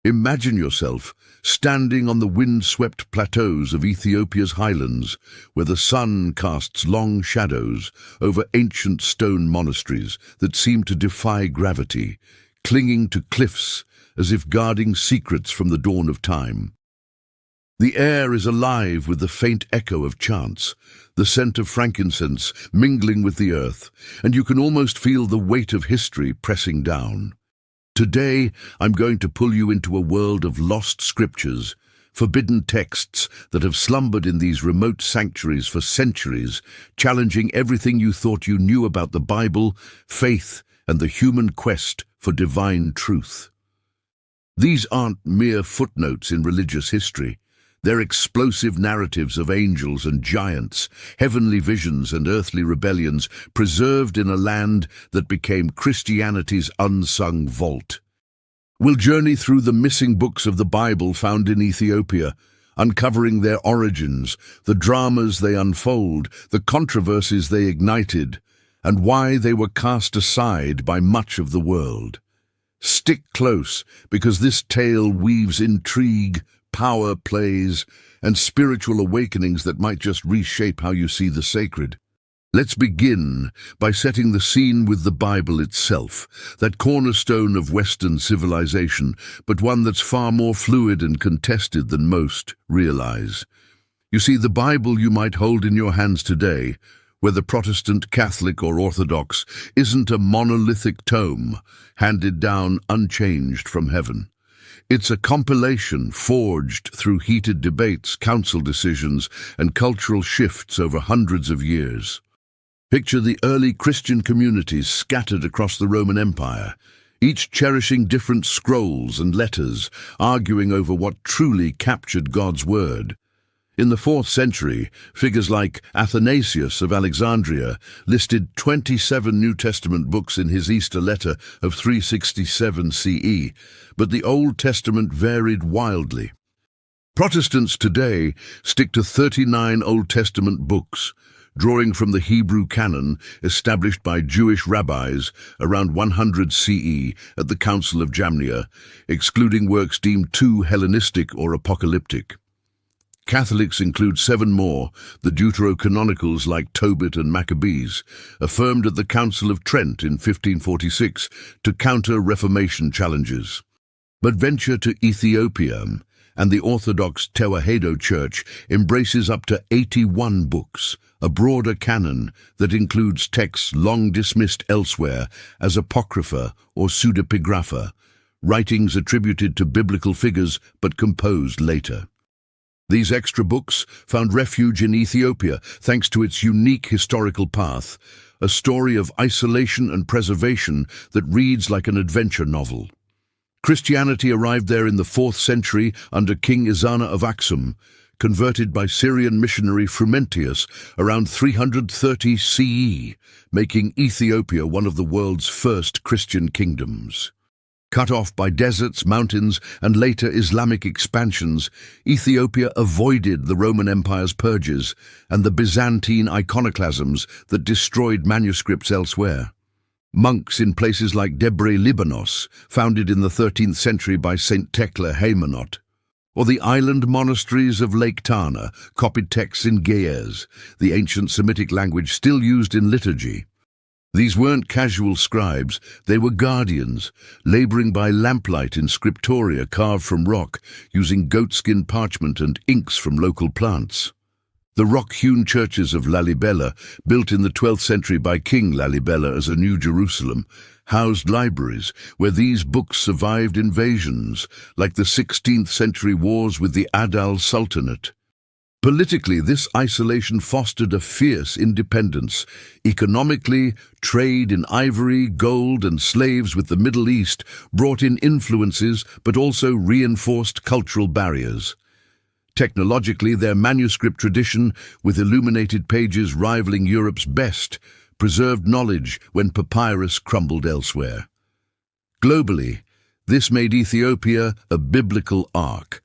Imagine yourself standing on the wind-swept plateaus of Ethiopia's highlands, where the sun casts long shadows over ancient stone monasteries that seem to defy gravity, clinging to cliffs as if guarding secrets from the dawn of time. The air is alive with the faint echo of chants, the scent of frankincense mingling with the earth, and you can almost feel the weight of history pressing down. Today, I'm going to pull you into a world of lost scriptures, forbidden texts that have slumbered in these remote sanctuaries for centuries, challenging everything you thought you knew about the Bible, faith, and the human quest for divine truth. These aren't mere footnotes in religious history. They're explosive narratives of angels and giants, heavenly visions and earthly rebellions, preserved in a land that became Christianity's unsung vault. We'll journey through the missing books of the Bible found in Ethiopia, uncovering their origins, the dramas they unfold, the controversies they ignited, and why they were cast aside by much of the world. Stick close, because this tale weaves intrigue, power plays, and spiritual awakenings that might just reshape how you see the sacred. Let's begin by setting the scene with the Bible itself, that cornerstone of Western civilization, but one that's far more fluid and contested than most realize. You see, the Bible you might hold in your hands today, whether Protestant, Catholic, or Orthodox, isn't a monolithic tome handed down unchanged from heaven. It's a compilation forged through heated debates, council decisions, and cultural shifts over hundreds of years. Picture the early Christian communities scattered across the Roman Empire, each cherishing different scrolls and letters, arguing over what truly captured God's word. In the 4th century, figures like Athanasius of Alexandria listed 27 New Testament books in his Easter letter of 367 CE, but the Old Testament varied wildly. Protestants today stick to 39 Old Testament books, drawing from the Hebrew canon established by Jewish rabbis around 100 CE at the Council of Jamnia, excluding works deemed too Hellenistic or apocalyptic. Catholics include 7 more, the Deuterocanonicals like Tobit and Maccabees, affirmed at the Council of Trent in 1546 to counter Reformation challenges. But venture to Ethiopia, and the Orthodox Tewahedo Church embraces up to 81 books, a broader canon that includes texts long dismissed elsewhere as Apocrypha or pseudepigrapha, writings attributed to biblical figures but composed later. These extra books found refuge in Ethiopia thanks to its unique historical path, a story of isolation and preservation that reads like an adventure novel. Christianity arrived there in the 4th century under King Izana of Aksum, converted by Syrian missionary Frumentius around 330 CE, making Ethiopia one of the world's first Christian kingdoms. Cut off by deserts, mountains, and later Islamic expansions, Ethiopia avoided the Roman Empire's purges and the Byzantine iconoclasms that destroyed manuscripts elsewhere. Monks in places like Debre Libanos, founded in the 13th century by Saint Thecla Haymanot, or the island monasteries of Lake Tana, copied texts in Ge'ez, the ancient Semitic language still used in liturgy. These weren't casual scribes, they were guardians, laboring by lamplight in scriptoria carved from rock, using goatskin parchment and inks from local plants. The rock-hewn churches of Lalibela, built in the 12th century by King Lalibela as a New Jerusalem, housed libraries where these books survived invasions, like the 16th century wars with the Adal Sultanate. Politically, this isolation fostered a fierce independence. Economically, trade in ivory, gold, and slaves with the Middle East brought in influences but also reinforced cultural barriers. Technologically, their manuscript tradition, with illuminated pages rivaling Europe's best, preserved knowledge when papyrus crumbled elsewhere. Globally, this made Ethiopia a biblical ark,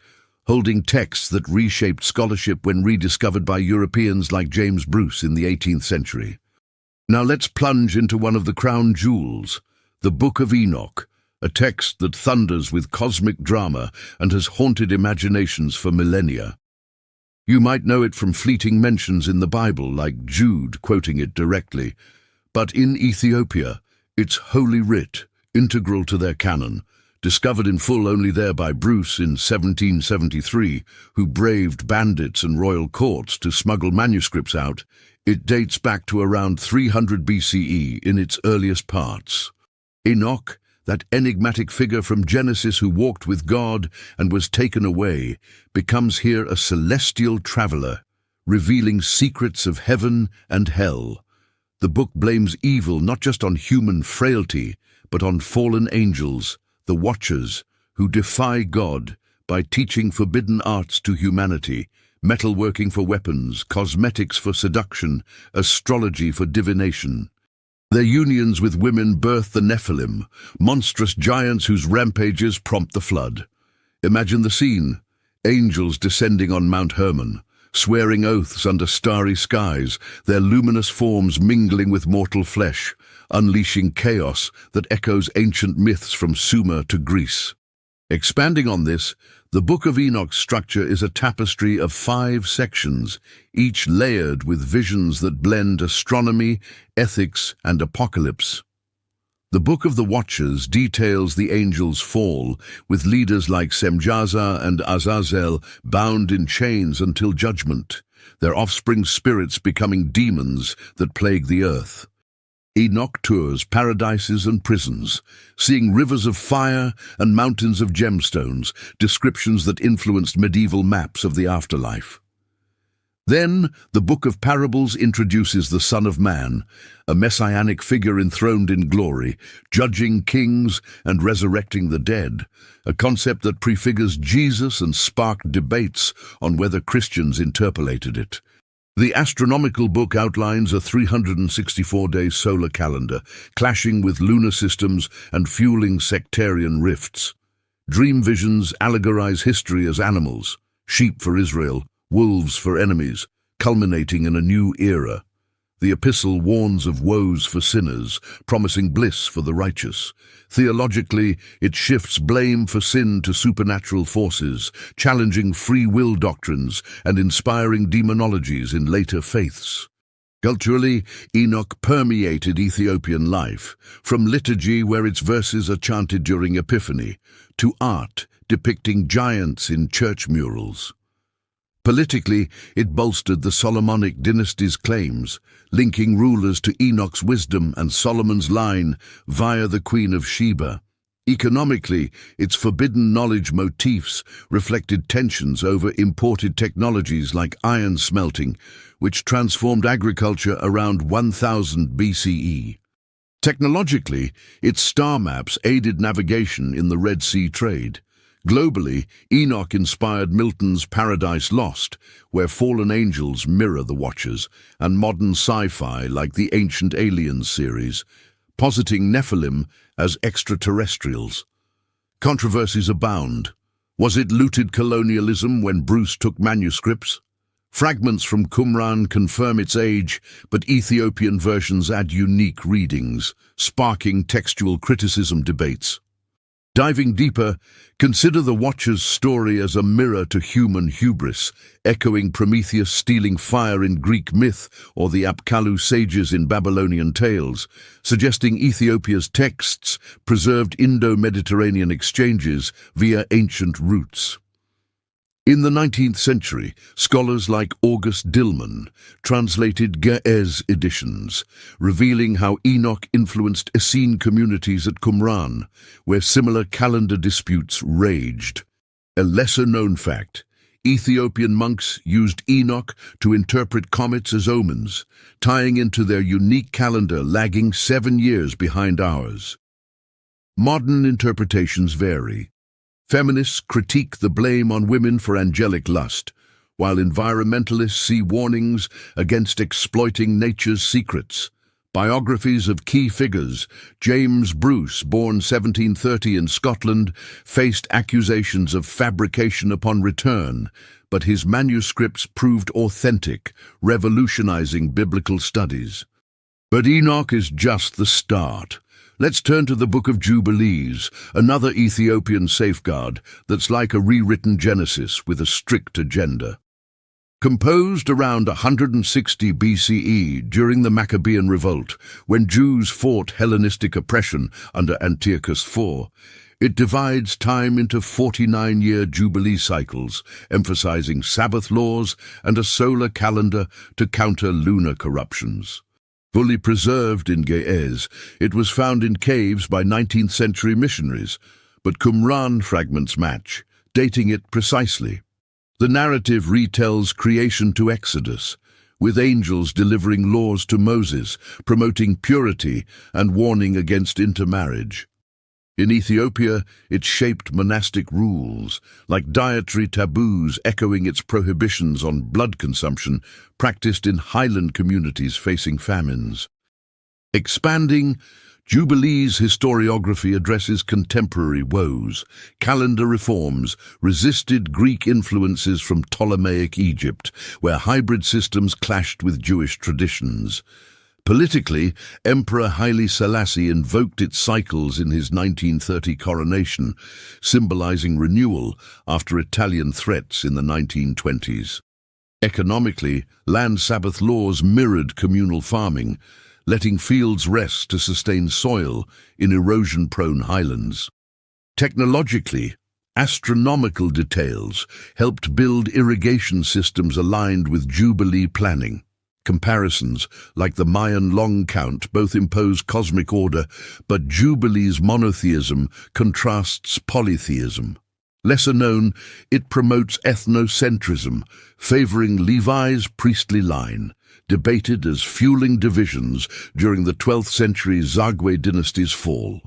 holding texts that reshaped scholarship when rediscovered by Europeans like James Bruce in the 18th century. Now let's plunge into one of the crown jewels, the Book of Enoch, a text that thunders with cosmic drama and has haunted imaginations for millennia. You might know it from fleeting mentions in the Bible, like Jude quoting it directly, but in Ethiopia, it's Holy Writ, integral to their canon, discovered in full only there by Bruce in 1773, who braved bandits and royal courts to smuggle manuscripts out. It dates back to around 300 BCE in its earliest parts. Enoch, that enigmatic figure from Genesis who walked with God and was taken away, becomes here a celestial traveler, revealing secrets of heaven and hell. The book blames evil not just on human frailty, but on fallen angels, the Watchers, who defy God by teaching forbidden arts to humanity, metalworking for weapons, cosmetics for seduction, astrology for divination. Their unions with women birth the Nephilim, monstrous giants whose rampages prompt the flood. Imagine the scene: angels descending on Mount Hermon, swearing oaths under starry skies, their luminous forms mingling with mortal flesh, unleashing chaos that echoes ancient myths from Sumer to Greece. Expanding on this, the Book of Enoch's structure is a tapestry of 5 sections, each layered with visions that blend astronomy, ethics, and apocalypse. The Book of the Watchers details the angels' fall, with leaders like Semjaza and Azazel bound in chains until judgment, their offspring spirits becoming demons that plague the earth. Enoch tours paradises and prisons, seeing rivers of fire and mountains of gemstones, descriptions that influenced medieval maps of the afterlife. Then, the Book of Parables introduces the Son of Man, a messianic figure enthroned in glory, judging kings and resurrecting the dead, a concept that prefigures Jesus and sparked debates on whether Christians interpolated it. The astronomical book outlines a 364-day solar calendar, clashing with lunar systems and fueling sectarian rifts. Dream visions allegorize history as animals, sheep for Israel, wolves for enemies, culminating in a new era. The Epistle warns of woes for sinners, promising bliss for the righteous. Theologically, it shifts blame for sin to supernatural forces, challenging free will doctrines and inspiring demonologies in later faiths. Culturally, Enoch permeated Ethiopian life, from liturgy where its verses are chanted during Epiphany, to art depicting giants in church murals. Politically, it bolstered the Solomonic dynasty's claims, linking rulers to Enoch's wisdom and Solomon's line via the Queen of Sheba. Economically, its forbidden knowledge motifs reflected tensions over imported technologies like iron smelting, which transformed agriculture around 1000 BCE. Technologically, its star maps aided navigation in the Red Sea trade. Globally, Enoch inspired Milton's Paradise Lost, where fallen angels mirror the Watchers, and modern sci-fi like the Ancient Aliens series, positing Nephilim as extraterrestrials. Controversies abound. Was it looted colonialism when Bruce took manuscripts? Fragments from Qumran confirm its age, but Ethiopian versions add unique readings, sparking textual criticism debates. Diving deeper, consider the Watcher's story as a mirror to human hubris, echoing Prometheus stealing fire in Greek myth or the Apkallu sages in Babylonian tales, suggesting Ethiopia's texts preserved Indo-Mediterranean exchanges via ancient roots. In the 19th century, scholars like August Dillman translated Ge'ez editions, revealing how Enoch influenced Essene communities at Qumran, where similar calendar disputes raged. A lesser-known fact: Ethiopian monks used Enoch to interpret comets as omens, tying into their unique calendar lagging 7 years behind ours. Modern interpretations vary. Feminists critique the blame on women for angelic lust, while environmentalists see warnings against exploiting nature's secrets. Biographies of key figures: James Bruce, born 1730 in Scotland, faced accusations of fabrication upon return, but his manuscripts proved authentic, revolutionizing biblical studies. But Enoch is just the start. Let's turn to the Book of Jubilees, another Ethiopian safeguard that's like a rewritten Genesis with a strict agenda. Composed around 160 BCE during the Maccabean Revolt, when Jews fought Hellenistic oppression under Antiochus IV, it divides time into 49-year Jubilee cycles, emphasizing Sabbath laws and a solar calendar to counter lunar corruptions. Fully preserved in Ge'ez, it was found in caves by 19th-century missionaries, but Qumran fragments match, dating it precisely. The narrative retells creation to Exodus, with angels delivering laws to Moses, promoting purity and warning against intermarriage. In Ethiopia, it shaped monastic rules, like dietary taboos echoing its prohibitions on blood consumption practiced in highland communities facing famines. Expanding, Jubilees historiography addresses contemporary woes, calendar reforms, resisted Greek influences from Ptolemaic Egypt, where hybrid systems clashed with Jewish traditions. Politically, Emperor Haile Selassie invoked its cycles in his 1930 coronation, symbolizing renewal after Italian threats in the 1920s. Economically, land Sabbath laws mirrored communal farming, letting fields rest to sustain soil in erosion-prone highlands. Technologically, astronomical details helped build irrigation systems aligned with Jubilee planning. Comparisons, like the Mayan long count, both impose cosmic order, but Jubilee's monotheism contrasts polytheism. Lesser known, it promotes ethnocentrism, favoring Levi's priestly line, debated as fueling divisions during the 12th century Zagwe dynasty's fall.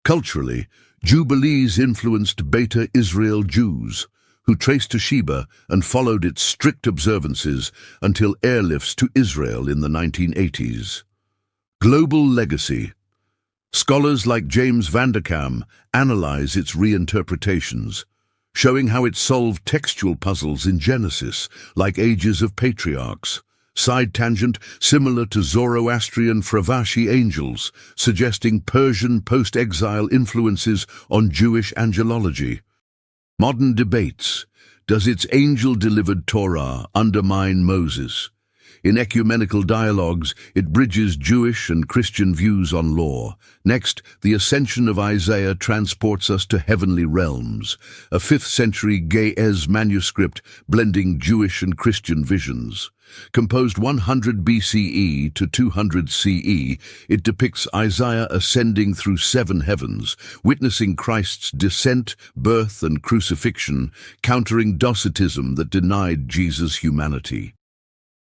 Culturally, Jubilees influenced Beta Israel Jews, who traced to Sheba and followed its strict observances until airlifts to Israel in the 1980s. Global legacy. Scholars like James Vanderkam analyze its reinterpretations, showing how it solved textual puzzles in Genesis, like Ages of Patriarchs. Side tangent, similar to Zoroastrian Fravashi angels, suggesting Persian post-exile influences on Jewish angelology. Modern debates. Does its angel-delivered Torah undermine Moses? In ecumenical dialogues, it bridges Jewish and Christian views on law. Next, the Ascension of Isaiah transports us to heavenly realms, a 5th century Ge'ez manuscript blending Jewish and Christian visions. Composed 100 BCE to 200 CE, it depicts Isaiah ascending through 7 heavens, witnessing Christ's descent, birth, and crucifixion, countering Docetism that denied Jesus' humanity.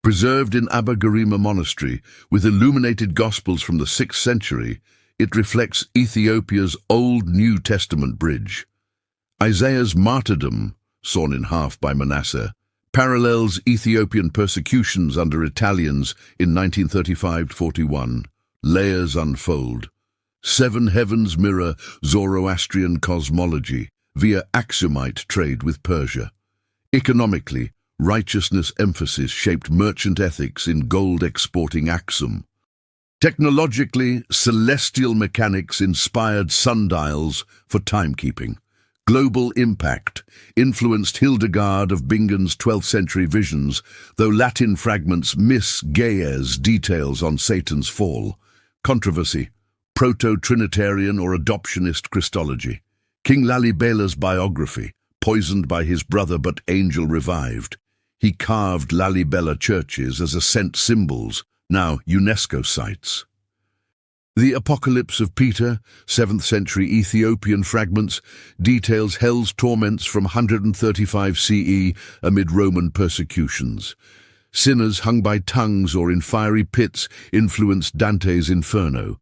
Preserved in Abba Garima Monastery, with illuminated Gospels from the 6th century, it reflects Ethiopia's Old New Testament bridge. Isaiah's martyrdom, sawn in half by Manasseh, parallels Ethiopian persecutions under Italians in 1935-41. Layers unfold. 7 heavens mirror Zoroastrian cosmology via Aksumite trade with Persia. Economically, righteousness emphasis shaped merchant ethics in gold-exporting Aksum. Technologically, celestial mechanics inspired sundials for timekeeping. Global impact influenced Hildegard of Bingen's 12th century visions, though Latin fragments miss Ge'ez details on Satan's fall. Controversy, proto-Trinitarian or adoptionist Christology. King Lalibela's biography, poisoned by his brother but angel revived. He carved Lalibela churches as ascent symbols, now UNESCO sites. The Apocalypse of Peter, 7th century Ethiopian fragments, details hell's torments from 135 CE amid Roman persecutions. Sinners hung by tongues or in fiery pits influenced Dante's Inferno.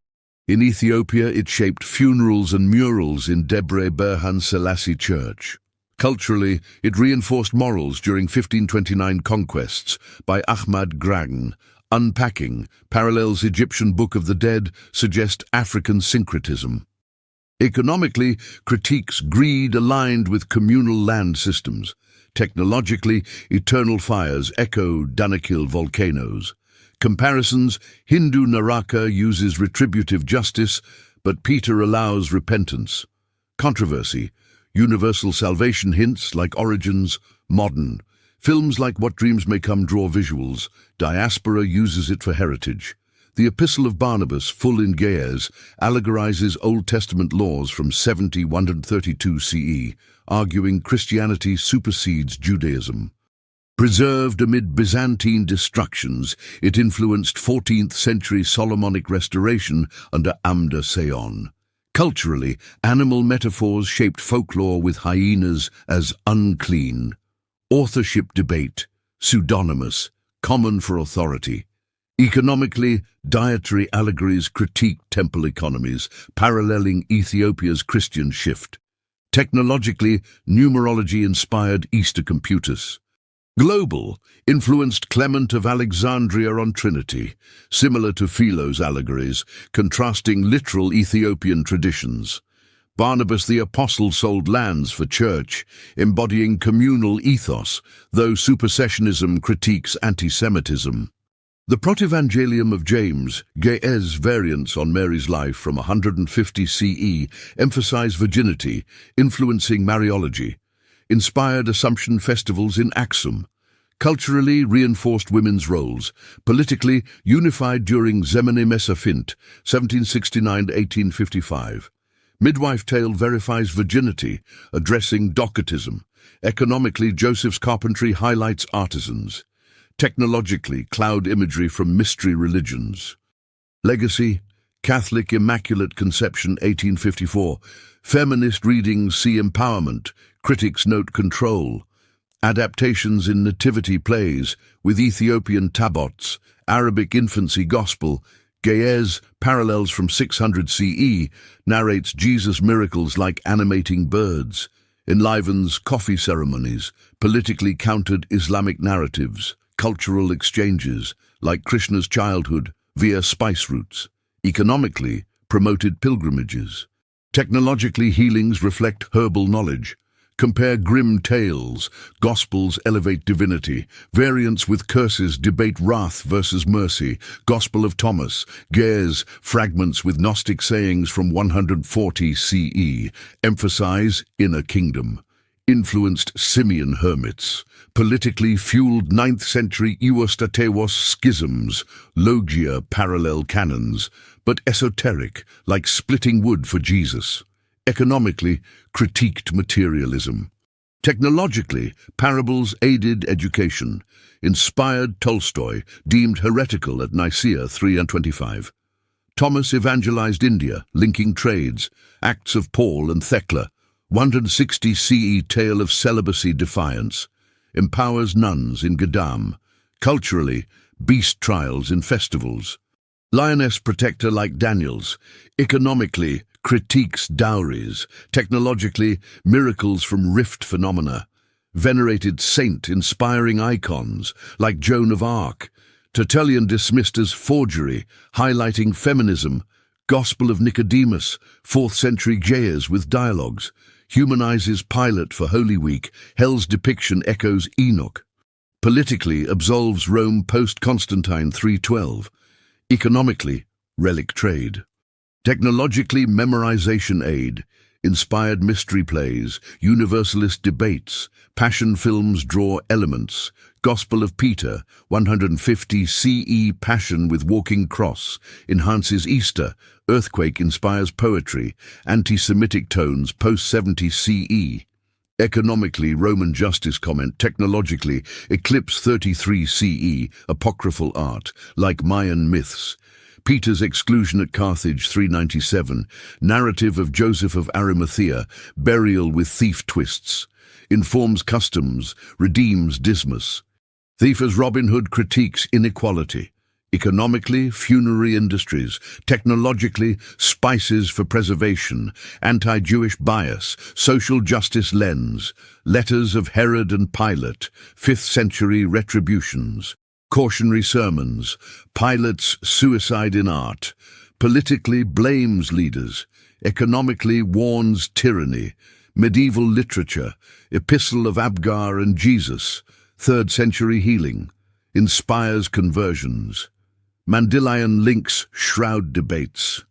In Ethiopia, it shaped funerals and murals in Debre Berhan Selassie Church. Culturally, it reinforced morals during 1529 conquests by Ahmad Gragn. Unpacking parallels Egyptian Book of the Dead, suggest African syncretism. Economically, critiques greed aligned with communal land systems. Technologically, eternal fires echo Danakil volcanoes. Comparisons, Hindu Naraka uses retributive justice, but Peter allows repentance. Controversy. Universal salvation hints like Origins, modern. Films like What Dreams May Come draw visuals. Diaspora uses it for heritage. The Epistle of Barnabas, full in Ge'ez, allegorizes Old Testament laws from 70–132 CE, arguing Christianity supersedes Judaism. Preserved amid Byzantine destructions, it influenced 14th century Solomonic restoration under Amda Seyon. Culturally, animal metaphors shaped folklore with hyenas as unclean. Authorship debate, pseudonymous, common for authority. Economically, dietary allegories critiqued temple economies, paralleling Ethiopia's Christian shift. Technologically, numerology inspired Easter computers. Global influenced Clement of Alexandria on Trinity, similar to Philo's allegories, contrasting literal Ethiopian traditions. Barnabas the Apostle sold lands for church, embodying communal ethos, though supersessionism critiques anti-Semitism. The Protevangelium of James, Ge'ez variants on Mary's life from 150 CE, emphasize virginity, influencing Mariology. Inspired Assumption festivals in Aksum. Culturally reinforced women's roles. Politically unified during Zemene Mesafint, 1769–1855. Midwife tale verifies virginity, addressing Docetism. Economically, Joseph's carpentry highlights artisans. Technologically, cloud imagery from mystery religions. Legacy, Catholic Immaculate Conception 1854. Feminist readings see empowerment, critics note control. Adaptations in nativity plays, with Ethiopian tabots, Arabic infancy gospel. Ge'ez, parallels from 600 CE, narrates Jesus' miracles like animating birds. Enlivens coffee ceremonies, politically countered Islamic narratives. Cultural exchanges, like Krishna's childhood, via spice routes. Economically, promoted pilgrimages. Technologically, healings reflect herbal knowledge. Compare grim tales, gospels elevate divinity. Variants with curses debate wrath versus mercy. Gospel of Thomas, Ge'ez, fragments with Gnostic sayings from 140 CE, emphasize inner kingdom. Influenced Simeon hermits. Politically fueled 9th century Eustatewos schisms, logia parallel canons, but esoteric, like splitting wood for Jesus. Economically, critiqued materialism. Technologically, parables aided education. Inspired Tolstoy, deemed heretical at Nicaea 325. Thomas evangelized India, linking trades. Acts of Paul and Thecla. 160 CE tale of celibacy defiance. Empowers nuns in Gadam. Culturally, beast trials in festivals. Lioness protector like Daniel's. Economically, critiques dowries. Technologically, miracles from rift phenomena. Venerated saint inspiring icons like Joan of Arc. Tertullian dismissed as forgery, highlighting feminism. Gospel of Nicodemus, 4th century Ge'ez with dialogues. Humanizes Pilate for Holy Week. Hell's depiction echoes Enoch. Politically, absolves Rome post-Constantine 312. Economically, relic trade. Technologically, memorization aid. Inspired mystery plays, universalist debates. Passion films draw elements. Gospel of Peter, 150 CE Passion with walking cross, enhances Easter. Earthquake inspires poetry. Anti-Semitic tones post-70 CE. Economically, Roman justice comment. Technologically, eclipse 33 CE, apocryphal art, like Mayan myths. Peter's exclusion at Carthage 397, narrative of Joseph of Arimathea, burial with thief twists. Informs customs, redeems Dismas. Thief as Robin Hood critiques inequality. Economically, funerary industries. Technologically, spices for preservation. Anti-Jewish bias. Social justice lens. Letters of Herod and Pilate. 5th century retributions. Cautionary sermons. Pilate's suicide in art. Politically, blames leaders. Economically, warns tyranny. Medieval literature. Epistle of Abgar and Jesus. 3rd century healing. Inspires conversions. Mandylion links shroud debates.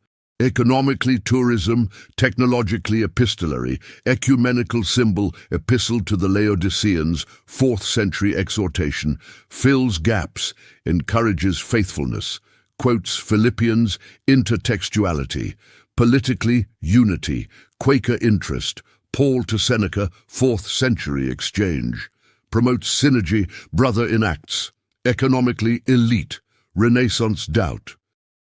Economically, tourism; technologically, epistolary, ecumenical symbol, Epistle to the Laodiceans, 4th century exhortation; fills gaps, encourages faithfulness; quotes Philippians, intertextuality; politically, unity, Quaker interest; Paul to Seneca, 4th century exchange; promotes synergy, brother in Acts; economically, elite, Renaissance doubt;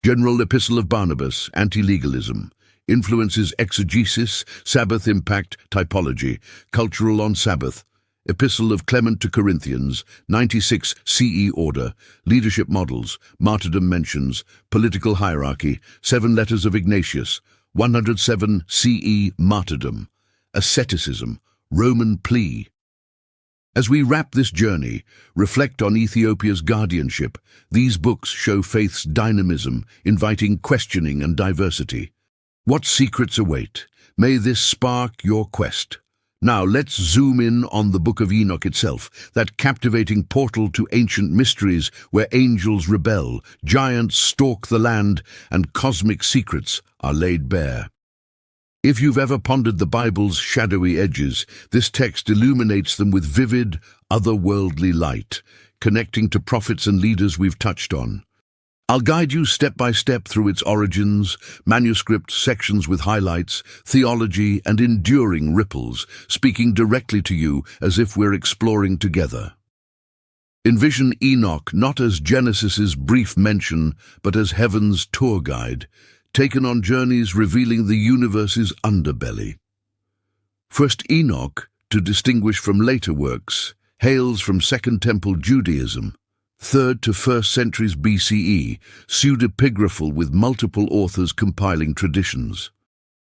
general epistle of Barnabas, anti-legalism; influences exegesis, Sabbath impact, typology; cultural on Sabbath; epistle of Clement to Corinthians, 96 CE order; leadership models, martyrdom mentions; political hierarchy, 7 letters of Ignatius, 107 CE martyrdom; asceticism, Roman plea. As we wrap this journey, reflect on Ethiopia's guardianship. These books show faith's dynamism, inviting questioning and diversity. What secrets await? May this spark your quest. Now let's zoom in on the Book of Enoch itself, that captivating portal to ancient mysteries where angels rebel, giants stalk the land, and cosmic secrets are laid bare. If you've ever pondered the Bible's shadowy edges, this text illuminates them with vivid, otherworldly light, connecting to prophets and leaders we've touched on. I'll guide you step by step through its origins, manuscript sections with highlights, theology, and enduring ripples, speaking directly to you as if we're exploring together. Envision Enoch not as Genesis's brief mention, but as heaven's tour guide, taken on journeys revealing the universe's underbelly. First Enoch, to distinguish from later works, hails from Second Temple Judaism, 3rd to 1st centuries BCE, pseudepigraphal with multiple authors compiling traditions.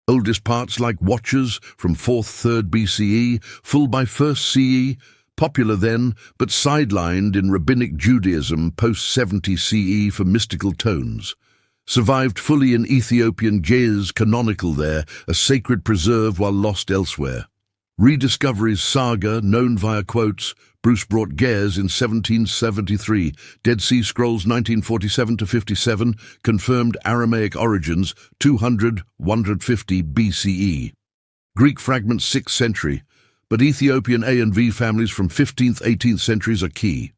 Oldest parts like Watchers from 4th-3rd BCE, full by 1st CE, popular then, but sidelined in Rabbinic Judaism post-70 CE for mystical tones. Survived fully in Ethiopian Ge'ez, canonical there, a sacred preserve while lost elsewhere. Rediscovery's saga, known via quotes, Bruce brought Ge'ez in 1773, Dead Sea Scrolls 1947-57, confirmed Aramaic origins, 200-150 BCE. Greek fragments 6th century, but Ethiopian A and V families from 15th-18th centuries are key.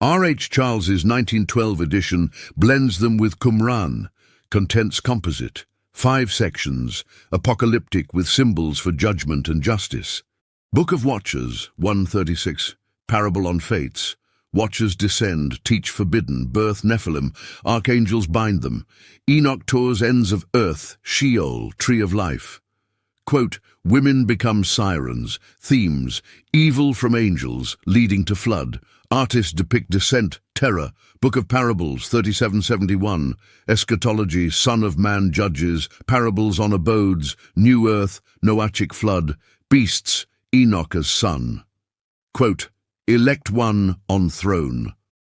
R. H. Charles's 1912 edition blends them with Qumran, contents composite, 5 sections, apocalyptic with symbols for judgment and justice. Book of Watchers, 136, parable on fates. Watchers descend, teach forbidden, birth Nephilim, archangels bind them. Enoch tours ends of earth, Sheol, tree of life. Quote, women become sirens, themes, evil from angels, leading to flood. Artists depict descent, terror. Book of Parables, 3771. Eschatology, Son of Man judges. Parables on abodes, new earth, Noachic flood. Beasts, Enoch as son. Quote, elect one on throne.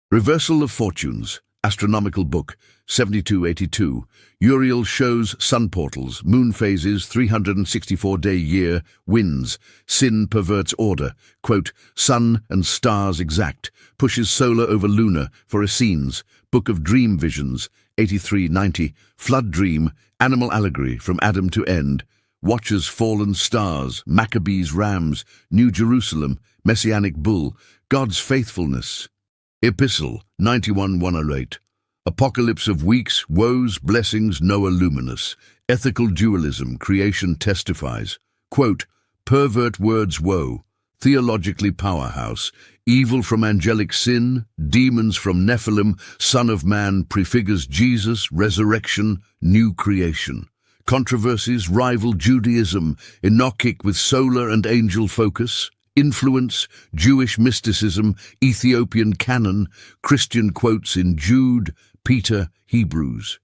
Reversal of fortunes, astronomical book, 7282. Uriel shows sun portals, moon phases, 364-day year, winds. Sin perverts order. Quote, sun and stars exact. Pushes solar over lunar for Essenes. Book of Dream Visions, 8390. Flood dream, animal allegory from Adam to end. Watchers fallen stars, Maccabees rams, New Jerusalem, Messianic bull, God's faithfulness. Epistle, 91-108. Apocalypse of weeks, woes, blessings, Noah luminous. Ethical dualism, creation testifies. Quote, pervert words woe. Theologically powerhouse. Evil from angelic sin, demons from Nephilim, Son of Man prefigures Jesus, resurrection, new creation. Controversies rival Judaism, Enochic with solar and angel focus. Influence, Jewish mysticism, Ethiopian canon, Christian quotes in Jude, Peter, Hebrews.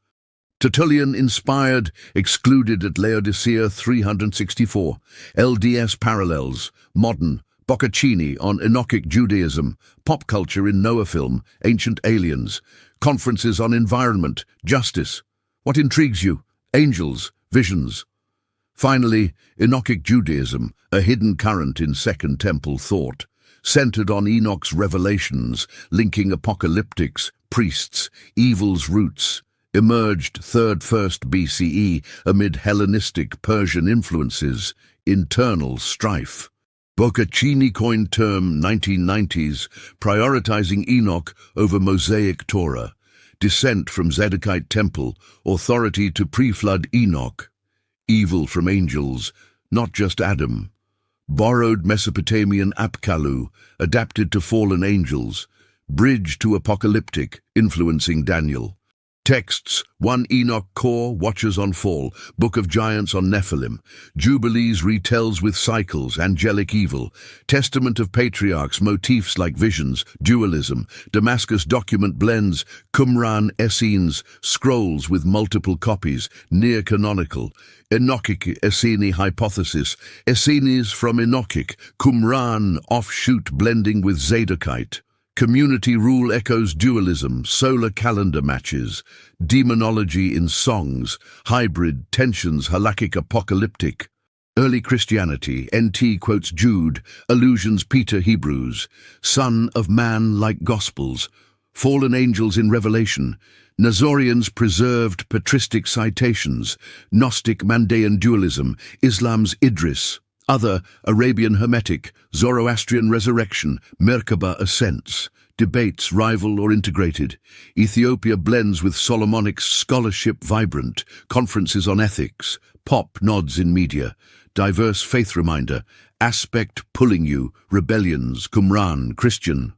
Tertullian-inspired, excluded at Laodicea 364. LDS parallels, modern, Boccaccini on Enochic Judaism, pop culture in Noah film, ancient aliens, conferences on environment, justice. What intrigues you? Angels, visions. Finally, Enochic Judaism, a hidden current in Second Temple thought, centered on Enoch's revelations, linking apocalyptics, priests, evil's roots. emerged 3rd–1st BCE amid Hellenistic Persian influences, internal strife. Boccaccini coined term 1990s, prioritizing Enoch over Mosaic Torah, descent from Zedekite temple, authority to pre-flood Enoch, evil from angels, not just Adam, borrowed Mesopotamian Apkallu, adapted to fallen angels, bridge to apocalyptic, influencing Daniel. Texts: 1 Enoch core, Watchers on Fall, Book of Giants on Nephilim, Jubilees retells with cycles, angelic evil, Testament of Patriarchs, motifs like visions, dualism, Damascus document blends, Qumran Essenes, scrolls with multiple copies, near-canonical, Enochic Essene hypothesis, Essenes from Enochic, Qumran offshoot blending with Zadokite. Community rule echoes dualism, solar calendar matches, demonology in songs, hybrid tensions, halakhic apocalyptic. Early Christianity, NT quotes Jude, allusions Peter Hebrews, Son of Man like Gospels, fallen angels in Revelation, Nazorians preserved patristic citations, Gnostic Mandaean dualism, Islam's Idris. Other, Arabian Hermetic, Zoroastrian resurrection, Merkaba ascents, debates rival or integrated, Ethiopia blends with Solomonic scholarship vibrant, conferences on ethics, pop nods in media, diverse faith reminder, aspect pulling you, rebellions, Qumran, Christian.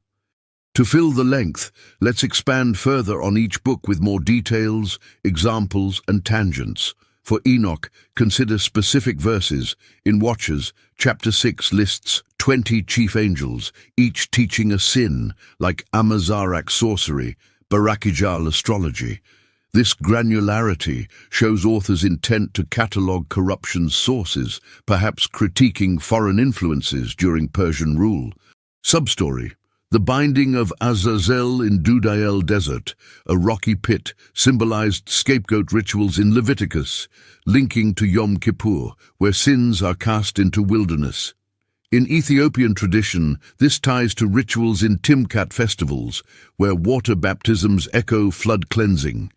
To fill the length, let's expand further on each book with more details, examples and tangents. For Enoch, consider specific verses. In Watchers, chapter 6 lists 20 chief angels, each teaching a sin, like Amazarak sorcery, Barakijal astrology. This granularity shows authors' intent to catalogue corruption's sources, perhaps critiquing foreign influences during Persian rule. Substory: the binding of Azazel in Dudael Desert, a rocky pit, symbolized scapegoat rituals in Leviticus, linking to Yom Kippur, where sins are cast into wilderness. In Ethiopian tradition, this ties to rituals in Timkat festivals, where water baptisms echo flood cleansing.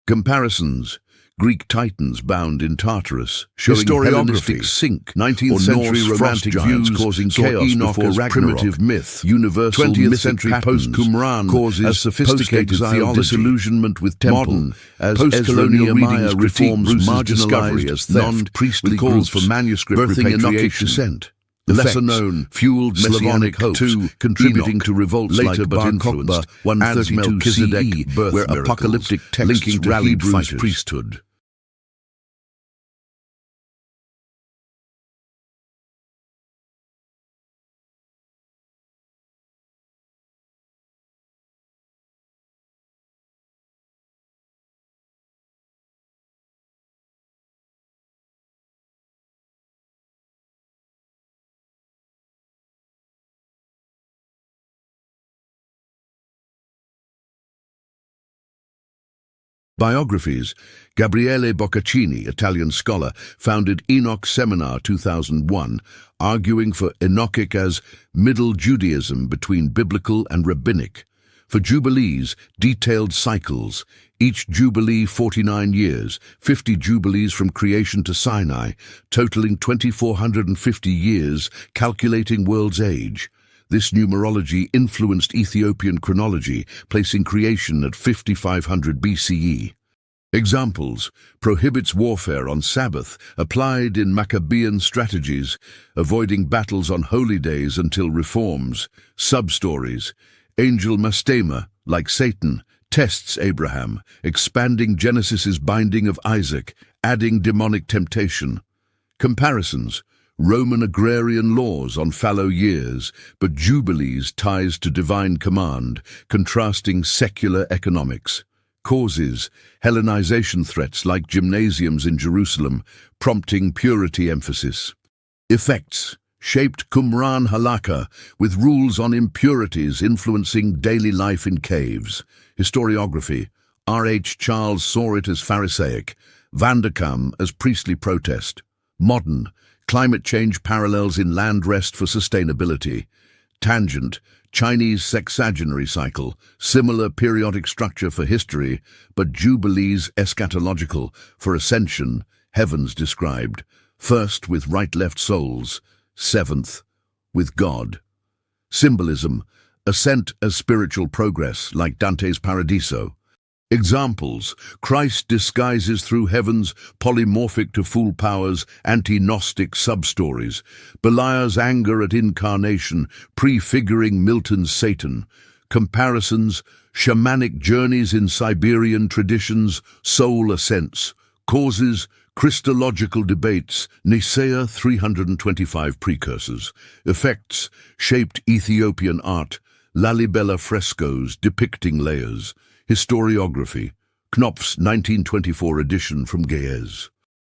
Comparisons: Greek titans bound in Tartarus, showing Hellenistic sink, 19th century romantic views causing chaos Enoch before Ragnarok. Primitive myth, universal 20th century post-Qumran causes sophisticated theology, disillusionment with temple, modern, as post-colonial readings reforms marginalized as non-priestly calls for manuscript repatriation. Descent. Lesser known, fueled Slavonic hope, contributing Enoch, to revolts later like but influenced 132 CE, where apocalyptic texts linking to Hebrews priesthood. Biographies: Gabriele Boccaccini, Italian scholar, founded Enoch Seminar 2001, arguing for Enochic as Middle Judaism between biblical and rabbinic. For Jubilees, detailed cycles, each Jubilee 49 years, 50 Jubilees from creation to Sinai, totaling 2,450 years, calculating world's age. This numerology influenced Ethiopian chronology, placing creation at 5500 BCE. Examples: prohibits warfare on Sabbath, applied in Maccabean strategies, avoiding battles on holy days until reforms. Substories: angel Mastema, like Satan, tests Abraham, expanding Genesis's binding of Isaac, adding demonic temptation. Comparisons: Roman agrarian laws on fallow years, but Jubilees ties to divine command, contrasting secular economics. Causes: Hellenization threats like gymnasiums in Jerusalem, prompting purity emphasis. Effects: shaped Qumran halakha, with rules on impurities influencing daily life in caves. Historiography: R.H. Charles saw it as Pharisaic, Vanderkam as priestly protest. Modern: climate change parallels in land rest for sustainability. Tangent, Chinese sexagenary cycle, similar periodic structure for history, but Jubilees eschatological, for Ascension, heavens described, first with right-left souls, seventh with God. Symbolism, ascent as spiritual progress, like Dante's Paradiso. Examples, Christ disguises through heavens, polymorphic to full powers, anti-Gnostic sub-stories. Beliar's anger at incarnation, prefiguring Milton's Satan. Comparisons, shamanic journeys in Siberian traditions, soul ascents. Causes, Christological debates, Nicaea 325 precursors. Effects, shaped Ethiopian art, Lalibela frescoes depicting layers. Historiography, Knopf's 1924 edition from Ge'ez.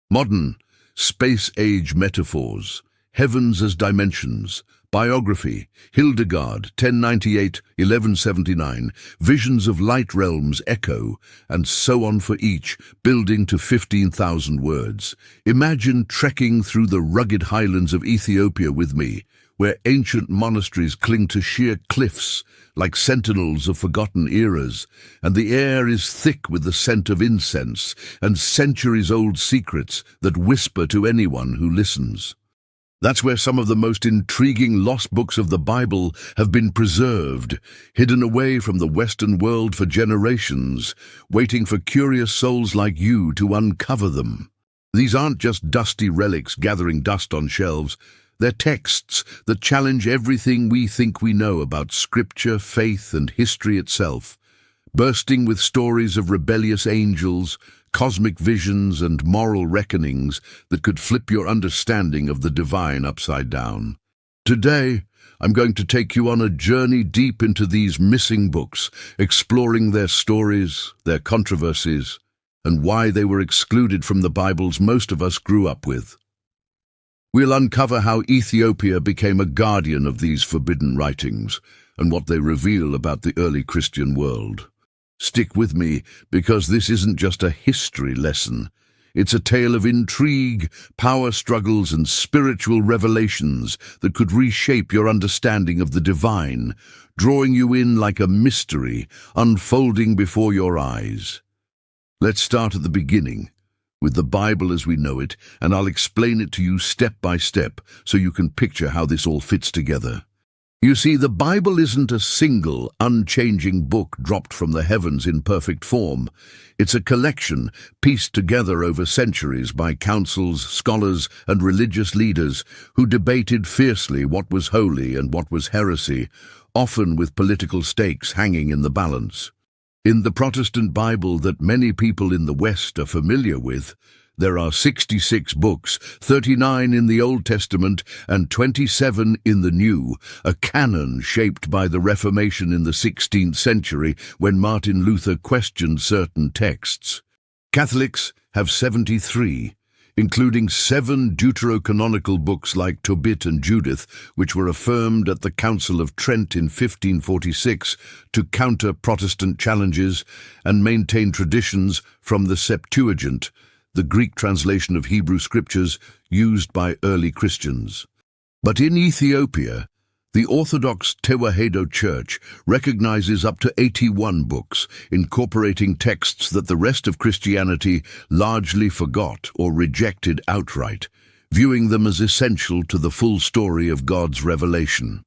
Modern, space-age metaphors, heavens as dimensions. Biography, Hildegard, 1098-1179, visions of light realms echo, and so on for each, building to 15,000 words. Imagine trekking through the rugged highlands of Ethiopia with me, where ancient monasteries cling to sheer cliffs, like sentinels of forgotten eras, and the air is thick with the scent of incense and centuries-old secrets that whisper to anyone who listens. That's where some of the most intriguing lost books of the Bible have been preserved, hidden away from the Western world for generations, waiting for curious souls like you to uncover them. These aren't just dusty relics gathering dust on shelves. They're texts that challenge everything we think we know about Scripture, faith, and history itself, bursting with stories of rebellious angels, cosmic visions, and moral reckonings that could flip your understanding of the divine upside down. Today, I'm going to take you on a journey deep into these missing books, exploring their stories, their controversies, and why they were excluded from the Bibles most of us grew up with. We'll uncover how Ethiopia became a guardian of these forbidden writings and what they reveal about the early Christian world. Stick with me, because this isn't just a history lesson. It's a tale of intrigue, power struggles, and spiritual revelations that could reshape your understanding of the divine, drawing you in like a mystery unfolding before your eyes. Let's start at the beginning, with the Bible as we know it, and I'll explain it to you step by step so you can picture how this all fits together. You see, the Bible isn't a single, unchanging book dropped from the heavens in perfect form. It's a collection pieced together over centuries by councils, scholars, and religious leaders who debated fiercely what was holy and what was heresy, often with political stakes hanging in the balance. In the Protestant Bible that many people in the West are familiar with, there are 66 books, 39 in the Old Testament and 27 in the New, a canon shaped by the Reformation in the 16th century when Martin Luther questioned certain texts. Catholics have 73, including 7 deuterocanonical books like Tobit and Judith, which were affirmed at the Council of Trent in 1546 to counter Protestant challenges and maintain traditions from the Septuagint, the Greek translation of Hebrew scriptures used by early Christians. But in Ethiopia, the Orthodox Tewahedo Church recognizes up to 81 books, incorporating texts that the rest of Christianity largely forgot or rejected outright, viewing them as essential to the full story of God's revelation.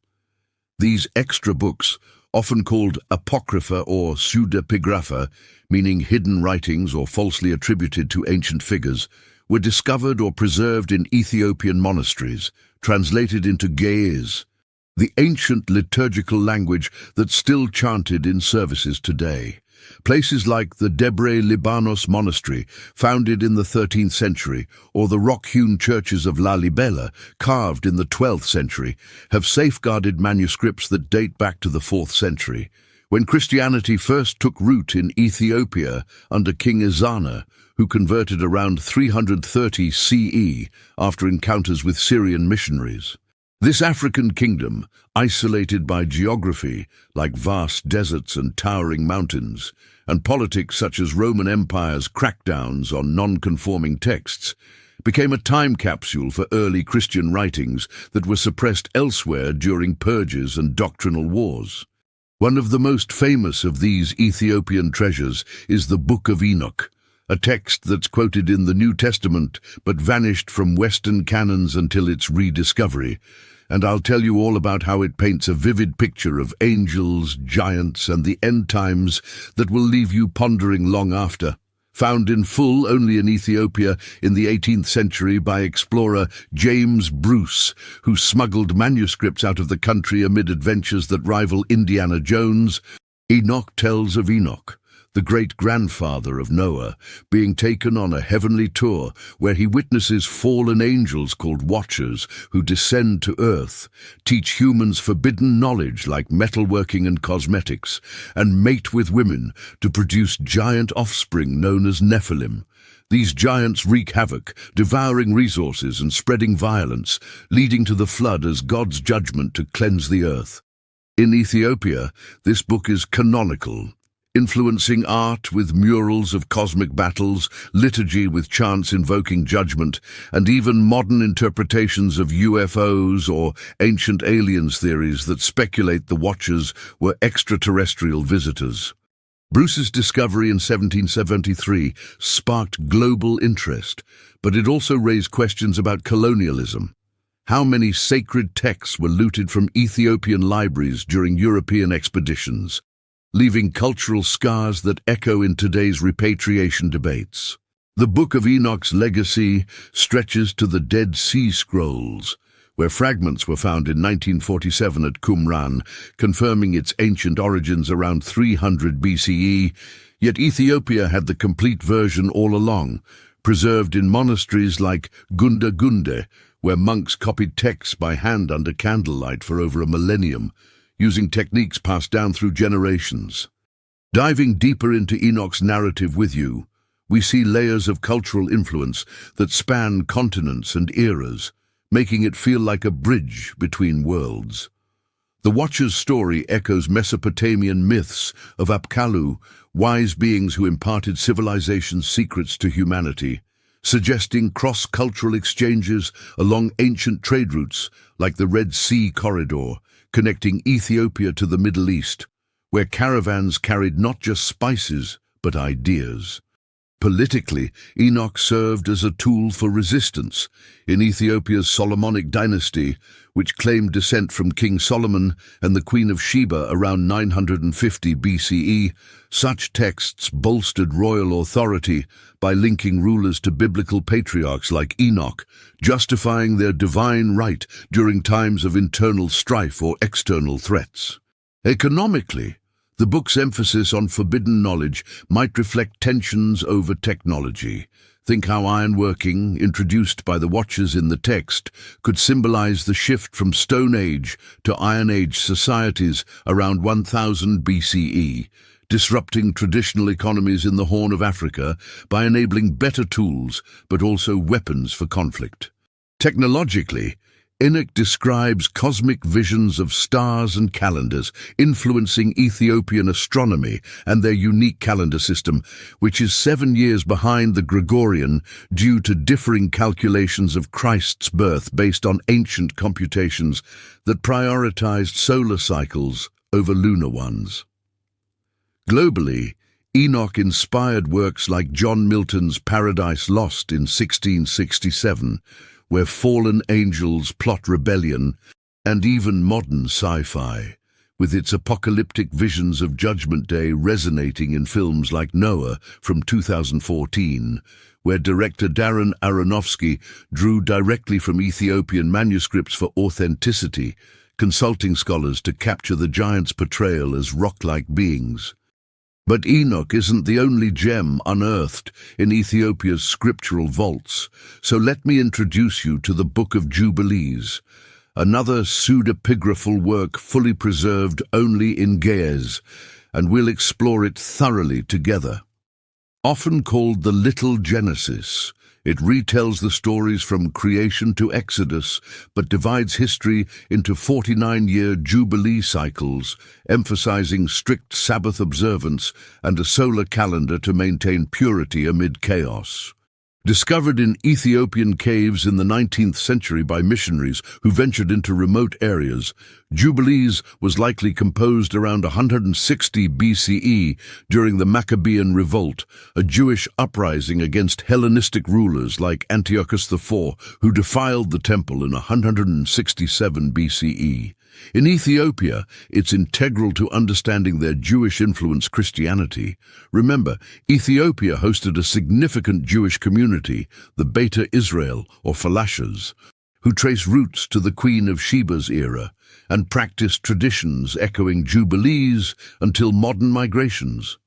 These extra books, often called Apocrypha or pseudepigrapha, meaning hidden writings or falsely attributed to ancient figures, were discovered or preserved in Ethiopian monasteries, translated into Ge'ez, the ancient liturgical language that's still chanted in services today. Places like the Debre Libanos Monastery, founded in the 13th century, or the rock-hewn churches of Lalibela, carved in the 12th century, have safeguarded manuscripts that date back to the 4th century, when Christianity first took root in Ethiopia under King Ezana, who converted around 330 CE after encounters with Syrian missionaries. This African kingdom, isolated by geography like vast deserts and towering mountains, and politics such as Roman Empire's crackdowns on non-conforming texts, became a time capsule for early Christian writings that were suppressed elsewhere during purges and doctrinal wars. One of the most famous of these Ethiopian treasures is the Book of Enoch, a text that's quoted in the New Testament but vanished from Western canons until its rediscovery. And I'll tell you all about how it paints a vivid picture of angels, giants, and the end times that will leave you pondering long after. Found in full only in Ethiopia in the 18th century by explorer James Bruce, who smuggled manuscripts out of the country amid adventures that rival Indiana Jones, Enoch tells of Enoch, the great-grandfather of Noah, being taken on a heavenly tour where he witnesses fallen angels called Watchers who descend to earth, teach humans forbidden knowledge like metalworking and cosmetics, and mate with women to produce giant offspring known as Nephilim. These giants wreak havoc, devouring resources and spreading violence, leading to the flood as God's judgment to cleanse the earth. In Ethiopia, this book is canonical, influencing art with murals of cosmic battles, liturgy with chants invoking judgment, and even modern interpretations of UFOs or ancient aliens theories that speculate the Watchers were extraterrestrial visitors. Bruce's discovery in 1773 sparked global interest, but it also raised questions about colonialism. How many sacred texts were looted from Ethiopian libraries during European expeditions, leaving cultural scars that echo in today's repatriation debates? The Book of Enoch's legacy stretches to the Dead Sea Scrolls, where fragments were found in 1947 at Qumran, confirming its ancient origins around 300 BCE, yet Ethiopia had the complete version all along, preserved in monasteries like Gunda Gunde, where monks copied texts by hand under candlelight for over a millennium, using techniques passed down through generations. Diving deeper into Enoch's narrative with you, we see layers of cultural influence that span continents and eras, making it feel like a bridge between worlds. The Watcher's story echoes Mesopotamian myths of Apkallu, wise beings who imparted civilization's secrets to humanity, suggesting cross-cultural exchanges along ancient trade routes like the Red Sea corridor, connecting Ethiopia to the Middle East, where caravans carried not just spices, but ideas. Politically, Enoch served as a tool for resistance. In Ethiopia's Solomonic dynasty, which claimed descent from King Solomon and the Queen of Sheba around 950 BCE, such texts bolstered royal authority by linking rulers to biblical patriarchs like Enoch, justifying their divine right during times of internal strife or external threats. Economically, the book's emphasis on forbidden knowledge might reflect tensions over technology. Think how ironworking, introduced by the Watchers in the text, could symbolize the shift from Stone Age to Iron Age societies around 1000 BCE, disrupting traditional economies in the Horn of Africa by enabling better tools but also weapons for conflict. Technologically, Enoch describes cosmic visions of stars and calendars influencing Ethiopian astronomy and their unique calendar system, which is 7 years behind the Gregorian due to differing calculations of Christ's birth based on ancient computations that prioritized solar cycles over lunar ones. Globally, Enoch inspired works like John Milton's Paradise Lost in 1667, where fallen angels plot rebellion, and even modern sci-fi, with its apocalyptic visions of Judgment Day resonating in films like Noah from 2014, where director Darren Aronofsky drew directly from Ethiopian manuscripts for authenticity, consulting scholars to capture the giants' portrayal as rock-like beings. But Enoch isn't the only gem unearthed in Ethiopia's scriptural vaults, so let me introduce you to the Book of Jubilees, another pseudepigraphal work fully preserved only in Ge'ez, and we'll explore it thoroughly together. Often called the Little Genesis, it retells the stories from creation to Exodus, but divides history into 49-year Jubilee cycles, emphasizing strict Sabbath observance and a solar calendar to maintain purity amid chaos. Discovered in Ethiopian caves in the 19th century by missionaries who ventured into remote areas, Jubilees was likely composed around 160 BCE during the Maccabean Revolt, a Jewish uprising against Hellenistic rulers like Antiochus IV, who defiled the temple in 167 BCE. In Ethiopia, it's integral to understanding their Jewish-influenced Christianity. Remember, Ethiopia hosted a significant Jewish community, the Beta Israel, or Falashas, who trace roots to the Queen of Sheba's era and practiced traditions echoing Jubilees until modern migrations.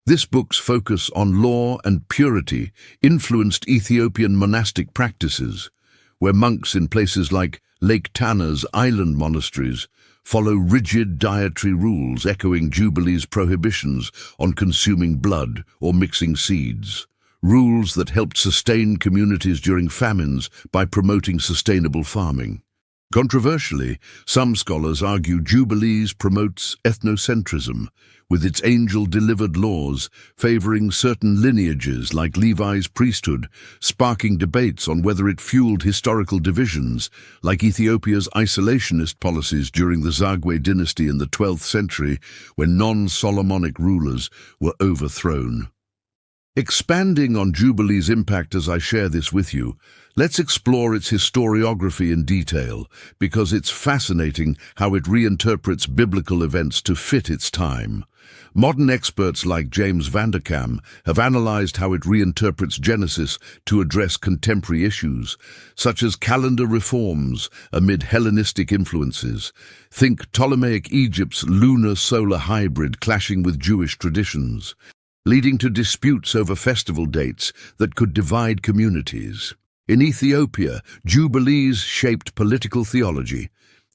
This book's focus on law and purity influenced Ethiopian monastic practices, where monks in places like Lake Tana's island monasteries follow rigid dietary rules echoing Jubilees' prohibitions on consuming blood or mixing seeds, rules that helped sustain communities during famines by promoting sustainable farming. Controversially, some scholars argue Jubilees promotes ethnocentrism, with its angel-delivered laws favoring certain lineages like Levi's priesthood, sparking debates on whether it fueled historical divisions, like Ethiopia's isolationist policies during the Zagwe dynasty in the 12th century, when non-Solomonic rulers were overthrown. Expanding on Jubilees' impact as I share this with you, let's explore its historiography in detail, because it's fascinating how it reinterprets biblical events to fit its time. Modern experts like James Vanderkam have analyzed how it reinterprets Genesis to address contemporary issues, such as calendar reforms amid Hellenistic influences. Think Ptolemaic Egypt's lunar-solar hybrid clashing with Jewish traditions, leading to disputes over festival dates that could divide communities. In Ethiopia, Jubilees shaped political theology.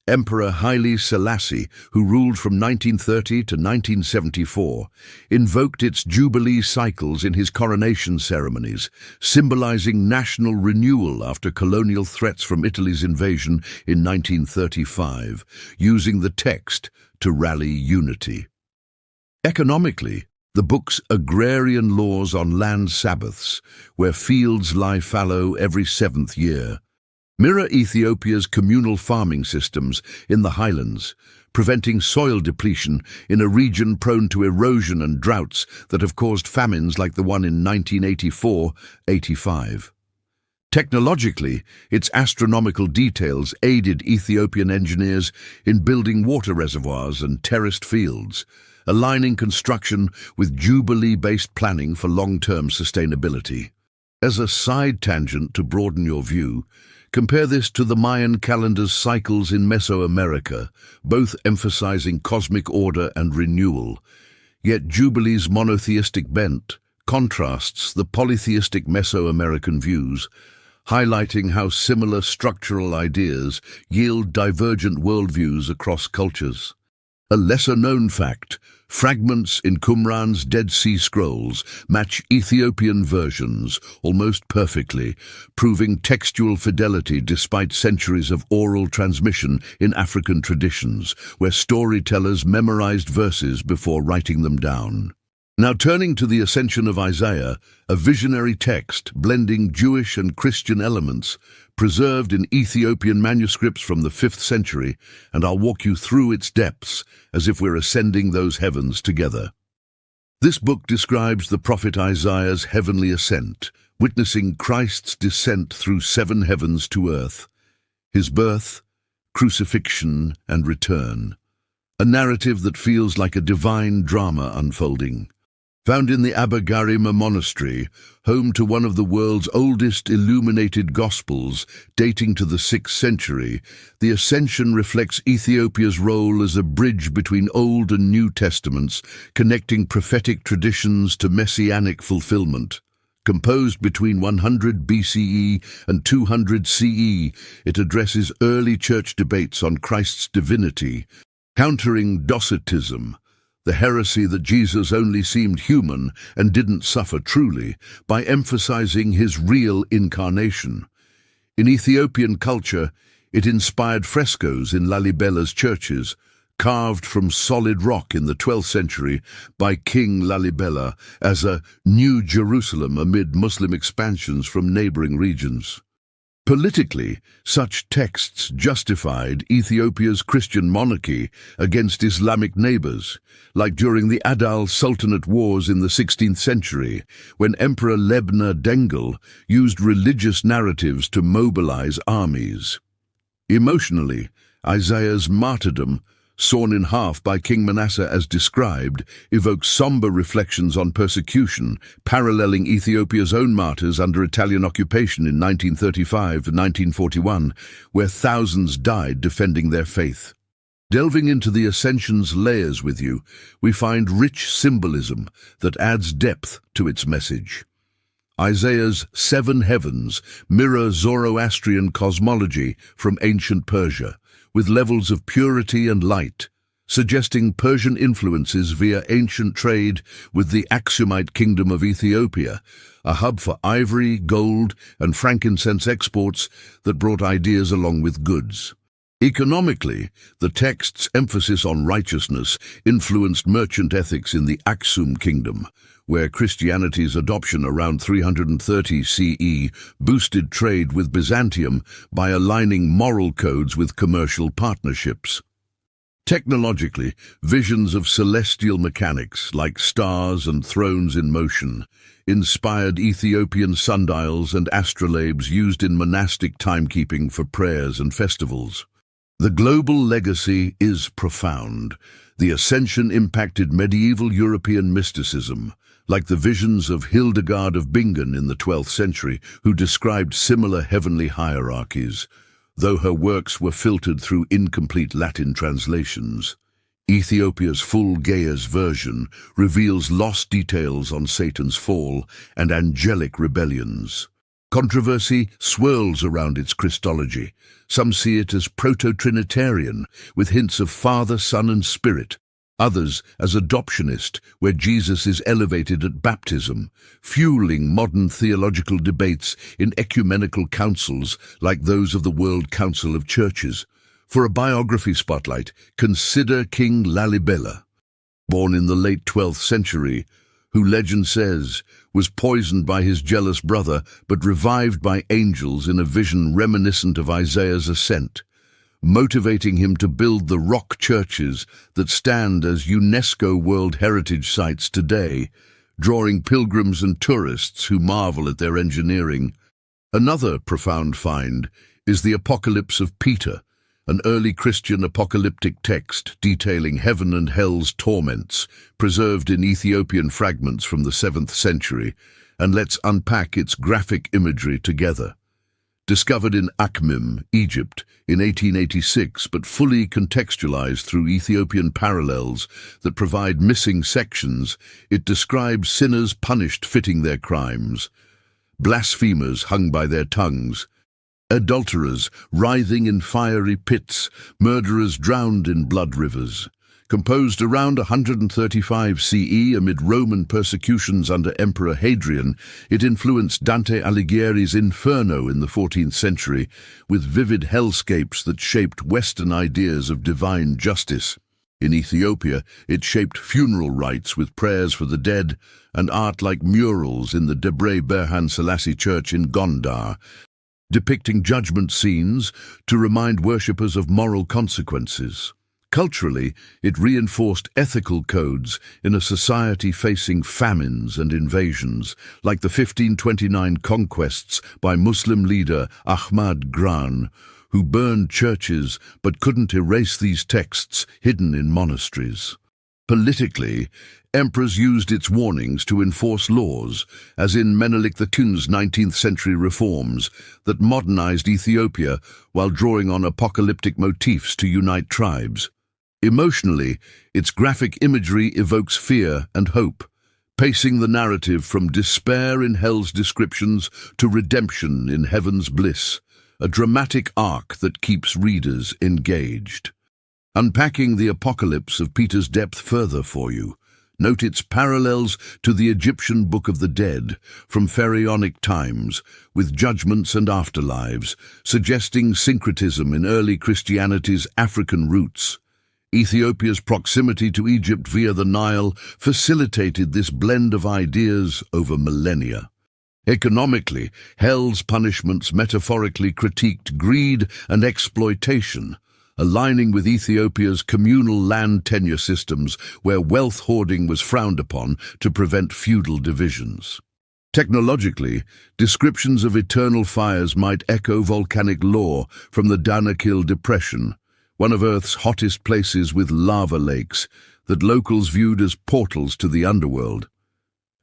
Emperor Haile Selassie, who ruled from 1930 to 1974, invoked its Jubilee cycles in his coronation ceremonies, symbolizing national renewal after colonial threats from Italy's invasion in 1935, using the text to rally unity. Economically, the book's agrarian laws on land sabbaths, where fields lie fallow every 7th year, mirror Ethiopia's communal farming systems in the highlands, preventing soil depletion in a region prone to erosion and droughts that have caused famines like the one in 1984-85. Technologically, its astronomical details aided Ethiopian engineers in building water reservoirs and terraced fields, aligning construction with Jubilee-based planning for long-term sustainability. As a side tangent to broaden your view, compare this to the Mayan calendar's cycles in Mesoamerica, both emphasizing cosmic order and renewal. Yet Jubilee's monotheistic bent contrasts the polytheistic Mesoamerican views, highlighting how similar structural ideas yield divergent worldviews across cultures. A lesser-known fact, fragments in Qumran's Dead Sea Scrolls match Ethiopian versions almost perfectly, proving textual fidelity despite centuries of oral transmission in African traditions, where storytellers memorized verses before writing them down. Now turning to the Ascension of Isaiah, a visionary text blending Jewish and Christian elements, preserved in Ethiopian manuscripts from the 5th century, and I'll walk you through its depths as if we're ascending those heavens together. This book describes the prophet Isaiah's heavenly ascent, witnessing Christ's descent through 7 heavens to earth, his birth, crucifixion, and return. A narrative that feels like a divine drama unfolding. Found in the Abagarima monastery, home to one of the world's oldest illuminated Gospels, dating to the 6th century, the Ascension reflects Ethiopia's role as a bridge between Old and New Testaments, connecting prophetic traditions to messianic fulfillment. Composed between 100 BCE and 200 CE, it addresses early church debates on Christ's divinity, countering Docetism, the heresy that Jesus only seemed human and didn't suffer truly, by emphasizing his real incarnation. In Ethiopian culture, it inspired frescoes in Lalibella's churches, carved from solid rock in the 12th century by King Lalibela as a New Jerusalem amid Muslim expansions from neighboring regions. Politically, such texts justified Ethiopia's Christian monarchy against Islamic neighbors, like during the Adal Sultanate Wars in the 16th century, when Emperor Lebna Dengel used religious narratives to mobilize armies. Emotionally, Isaiah's martyrdom, sawn in half by King Manasseh as described, evokes somber reflections on persecution, paralleling Ethiopia's own martyrs under Italian occupation in 1935 to 1941, where thousands died defending their faith. Delving into the Ascension's layers with you, we find rich symbolism that adds depth to its message. Isaiah's 7 heavens mirror Zoroastrian cosmology from ancient Persia, with levels of purity and light, suggesting Persian influences via ancient trade with the Aksumite kingdom of Ethiopia, a hub for ivory, gold, and frankincense exports that brought ideas along with goods. Economically, the text's emphasis on righteousness influenced merchant ethics in the Aksum kingdom, where Christianity's adoption around 330 CE boosted trade with Byzantium by aligning moral codes with commercial partnerships. Technologically, visions of celestial mechanics, like stars and thrones in motion, inspired Ethiopian sundials and astrolabes used in monastic timekeeping for prayers and festivals. The global legacy is profound. The Ascension impacted medieval European mysticism, like the visions of Hildegard of Bingen in the 12th century, who described similar heavenly hierarchies, though her works were filtered through incomplete Latin translations. Ethiopia's full Gaia's version reveals lost details on Satan's fall and angelic rebellions. Controversy swirls around its Christology. Some see it as proto-Trinitarian, with hints of Father, Son, and Spirit. Others as adoptionist, where Jesus is elevated at baptism, fueling modern theological debates in ecumenical councils like those of the World Council of Churches. For a biography spotlight, consider King Lalibela, born in the late 12th century, who legend says was poisoned by his jealous brother but revived by angels in a vision reminiscent of Isaiah's ascent, motivating him to build the rock churches that stand as UNESCO World Heritage Sites today, drawing pilgrims and tourists who marvel at their engineering. Another profound find is the Apocalypse of Peter, an early Christian apocalyptic text detailing heaven and hell's torments, preserved in Ethiopian fragments from the 7th century, and let's unpack its graphic imagery together. Discovered in Akhmim, Egypt, in 1886, but fully contextualized through Ethiopian parallels that provide missing sections, it describes sinners punished fitting their crimes, blasphemers hung by their tongues, adulterers writhing in fiery pits, murderers drowned in blood rivers. Composed around 135 CE amid Roman persecutions under Emperor Hadrian, it influenced Dante Alighieri's Inferno in the 14th century, with vivid hellscapes that shaped Western ideas of divine justice. In Ethiopia, it shaped funeral rites with prayers for the dead and art like murals in the Debre Berhan Selassie Church in Gondar, depicting judgment scenes to remind worshippers of moral consequences. Culturally, it reinforced ethical codes in a society facing famines and invasions, like the 1529 conquests by Muslim leader Ahmad Gran, who burned churches but couldn't erase these texts hidden in monasteries. Politically, emperors used its warnings to enforce laws, as in Menelik II's 19th century reforms that modernized Ethiopia while drawing on apocalyptic motifs to unite tribes. Emotionally, its graphic imagery evokes fear and hope, pacing the narrative from despair in hell's descriptions to redemption in heaven's bliss, a dramatic arc that keeps readers engaged. Unpacking the apocalypse of Peter's depth further for you, note its parallels to the Egyptian Book of the Dead from pharaonic times, with judgments and afterlives, suggesting syncretism in early Christianity's African roots. Ethiopia's proximity to Egypt via the Nile facilitated this blend of ideas over millennia. Economically, hell's punishments metaphorically critiqued greed and exploitation, aligning with Ethiopia's communal land tenure systems where wealth hoarding was frowned upon to prevent feudal divisions. Technologically, descriptions of eternal fires might echo volcanic lore from the Danakil Depression, one of Earth's hottest places with lava lakes that locals viewed as portals to the underworld.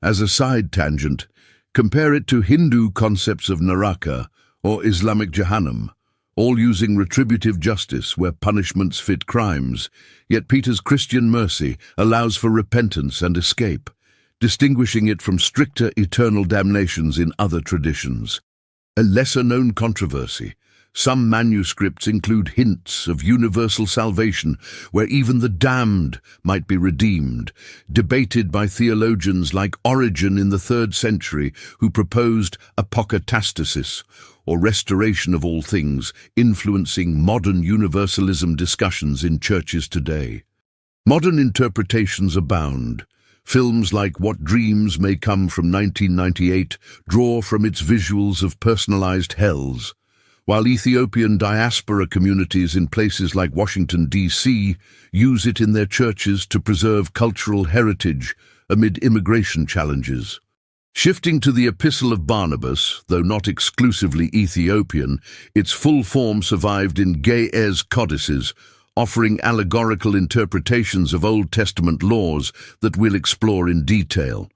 As a side tangent, compare it to Hindu concepts of Naraka or Islamic Jahannam, all using retributive justice where punishments fit crimes, yet Peter's Christian mercy allows for repentance and escape, distinguishing it from stricter eternal damnations in other traditions. A lesser-known controversy. Some manuscripts include hints of universal salvation where even the damned might be redeemed, debated by theologians like Origen in the 3rd century who proposed apocatastasis, or restoration of all things, influencing modern universalism discussions in churches today. Modern interpretations abound. Films like What Dreams May Come from 1998 draw from its visuals of personalized hells, while Ethiopian diaspora communities in places like Washington, D.C. use it in their churches to preserve cultural heritage amid immigration challenges. Shifting to the Epistle of Barnabas, though not exclusively Ethiopian, its full form survived in Ge'ez codices, offering allegorical interpretations of Old Testament laws that we'll explore in detail.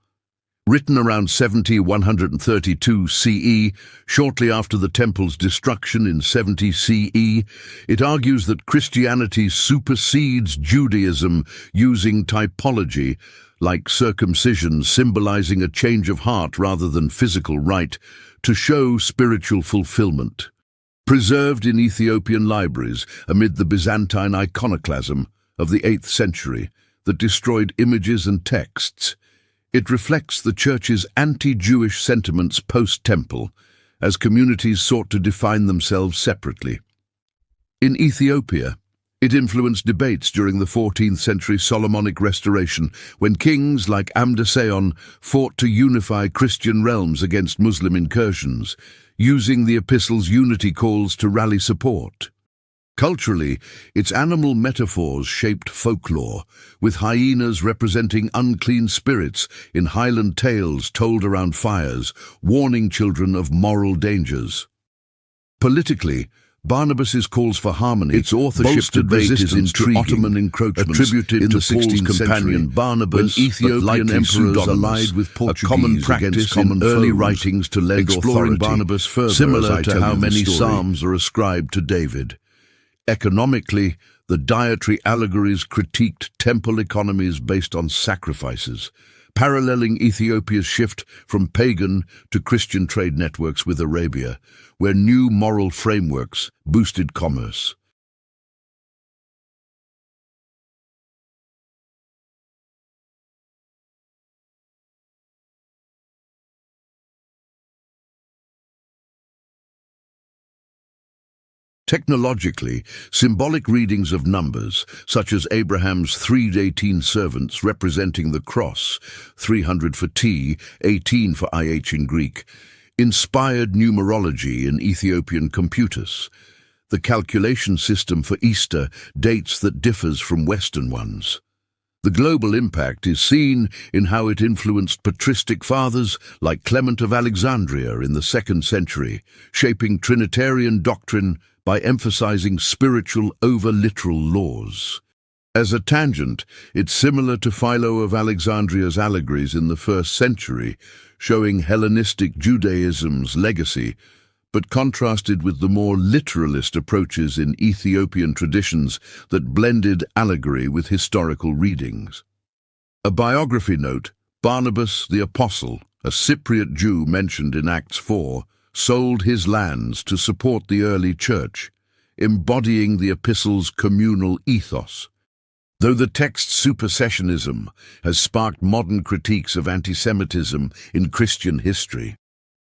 Written around 70-132 CE, shortly after the temple's destruction in 70 CE, it argues that Christianity supersedes Judaism using typology, like circumcision symbolizing a change of heart rather than physical rite, to show spiritual fulfillment. Preserved in Ethiopian libraries amid the Byzantine iconoclasm of the 8th century that destroyed images and texts, it reflects the Church's anti-Jewish sentiments post-temple, as communities sought to define themselves separately. In Ethiopia, it influenced debates during the 14th century Solomonic restoration, when kings like Amdaseon fought to unify Christian realms against Muslim incursions, using the epistle's unity calls to rally support. Culturally, its animal metaphors shaped folklore, with hyenas representing unclean spirits in highland tales told around fires, warning children of moral dangers. Politically, Barnabas's calls for harmony, its authorship debate is intriguing, Ottoman encroachments attributed in the 16th companion Barnabas, when Ethiopian emperors allied with Portuguese, a common practice common early writings to lead exploring Barnabas further, similar to how many psalms are ascribed to David. Economically, the dietary allegories critiqued temple economies based on sacrifices, paralleling Ethiopia's shift from pagan to Christian trade networks with Arabia, where new moral frameworks boosted commerce. Technologically, symbolic readings of numbers, such as Abraham's 3:18 servants representing the cross, 300 for T, 18 for IH in Greek, inspired numerology in Ethiopian computers. The calculation system for Easter dates that differs from Western ones. The global impact is seen in how it influenced patristic fathers like Clement of Alexandria in the 2nd century, shaping Trinitarian doctrine by emphasizing spiritual over literal laws. As a tangent, it's similar to Philo of Alexandria's allegories in the 1st century, showing Hellenistic Judaism's legacy, but contrasted with the more literalist approaches in Ethiopian traditions that blended allegory with historical readings. A biography note, Barnabas the Apostle, a Cypriot Jew mentioned in Acts 4, sold his lands to support the early church, embodying the epistle's communal ethos. Though the text's supersessionism has sparked modern critiques of anti-Semitism in Christian history,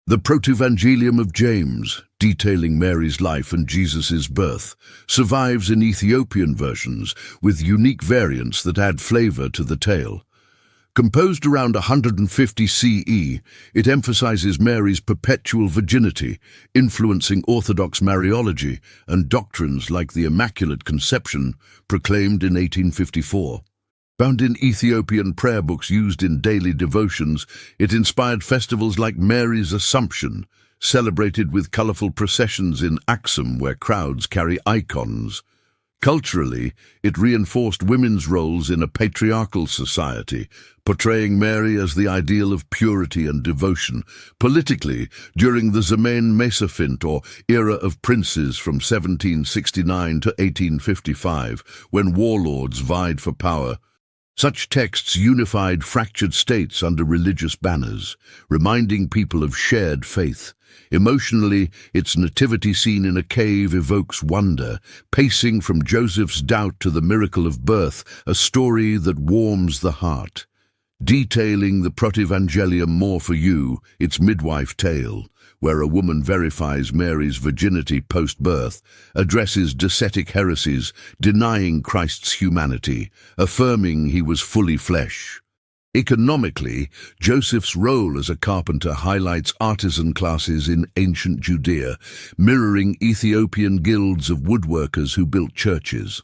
The Protevangelium of James, detailing Mary's life and Jesus' birth, survives in Ethiopian versions with unique variants that add flavor to the tale. Composed around 150 CE, it emphasizes Mary's perpetual virginity, influencing Orthodox Mariology and doctrines like the Immaculate Conception, proclaimed in 1854. Found in Ethiopian prayer books used in daily devotions, it inspired festivals like Mary's Assumption, celebrated with colorful processions in Axum where crowds carry icons. Culturally, it reinforced women's roles in a patriarchal society, portraying Mary as the ideal of purity and devotion. Politically, during the Zaman Mesafint, or era of princes from 1769 to 1855, when warlords vied for power, such texts unified fractured states under religious banners, reminding people of shared faith. Emotionally, its nativity scene in a cave evokes wonder, pacing from Joseph's doubt to the miracle of birth, a story that warms the heart. Detailing the Protevangelium more for you, its midwife tale, where a woman verifies Mary's virginity post-birth, addresses docetic heresies, denying Christ's humanity, affirming he was fully flesh. Economically, Joseph's role as a carpenter highlights artisan classes in ancient Judea, mirroring Ethiopian guilds of woodworkers who built churches.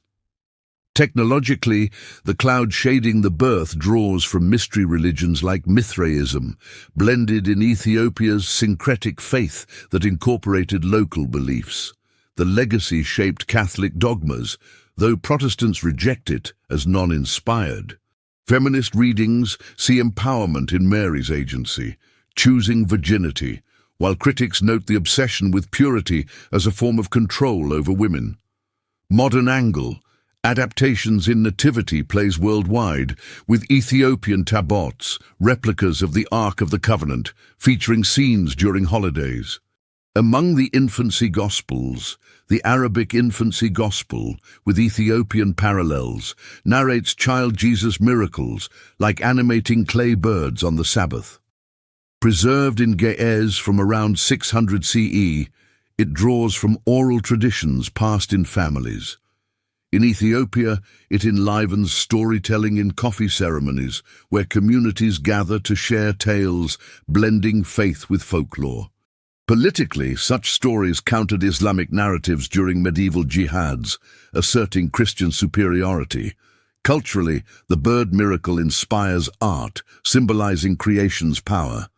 Technologically, the cloud shading the birth draws from mystery religions like Mithraism, blended in Ethiopia's syncretic faith that incorporated local beliefs. The legacy shaped Catholic dogmas, though Protestants reject it as non-inspired. Feminist readings see empowerment in Mary's agency, choosing virginity, while critics note the obsession with purity as a form of control over women. Modern angle, adaptations in nativity plays worldwide, with Ethiopian tabots, replicas of the Ark of the Covenant, featuring scenes during holidays. Among the infancy Gospels, the Arabic Infancy Gospel, with Ethiopian parallels, narrates child Jesus miracles, like animating clay birds on the Sabbath. Preserved in Ge'ez from around 600 CE, it draws from oral traditions passed in families. In Ethiopia, it enlivens storytelling in coffee ceremonies, where communities gather to share tales, blending faith with folklore. Politically, such stories countered Islamic narratives during medieval jihads, asserting Christian superiority. Culturally, the bird miracle inspires art, symbolizing creation's power.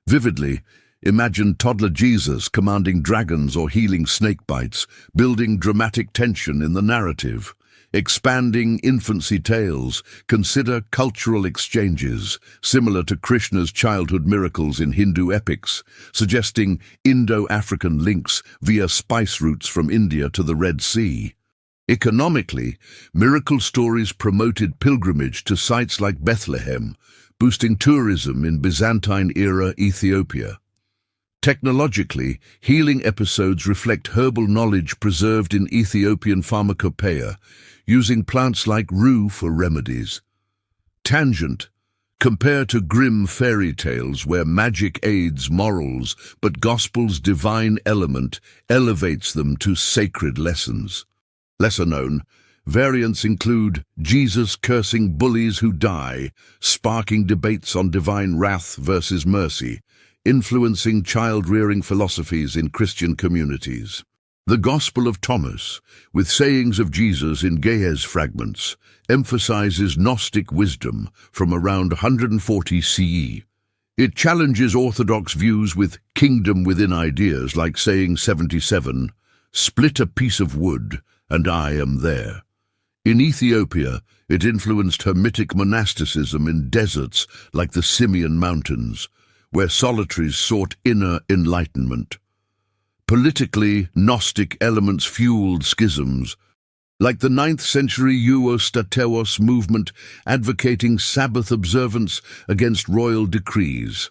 Vividly, imagine toddler Jesus commanding dragons or healing snake bites, building dramatic tension in the narrative. Expanding infancy tales, consider cultural exchanges, similar to Krishna's childhood miracles in Hindu epics, suggesting Indo-African links via spice routes from India to the Red Sea. Economically, miracle stories promoted pilgrimage to sites like Bethlehem, boosting tourism in Byzantine-era Ethiopia. Technologically, healing episodes reflect herbal knowledge preserved in Ethiopian pharmacopoeia, using plants like rue for remedies. Tangent. Compare to grim fairy tales where magic aids morals, but gospel's divine element elevates them to sacred lessons. Lesser known, variants include Jesus cursing bullies who die, sparking debates on divine wrath versus mercy, influencing child-rearing philosophies in Christian communities. The Gospel of Thomas, with sayings of Jesus in Ge'ez fragments, emphasizes Gnostic wisdom from around 140 CE. It challenges Orthodox views with kingdom within ideas like saying 77, "Split a piece of wood, and I am there." In Ethiopia, it influenced Hermetic monasticism in deserts like the Simeon Mountains, where solitaries sought inner enlightenment. Politically, Gnostic elements fueled schisms, like the 9th century Euostateos movement advocating Sabbath observance against royal decrees.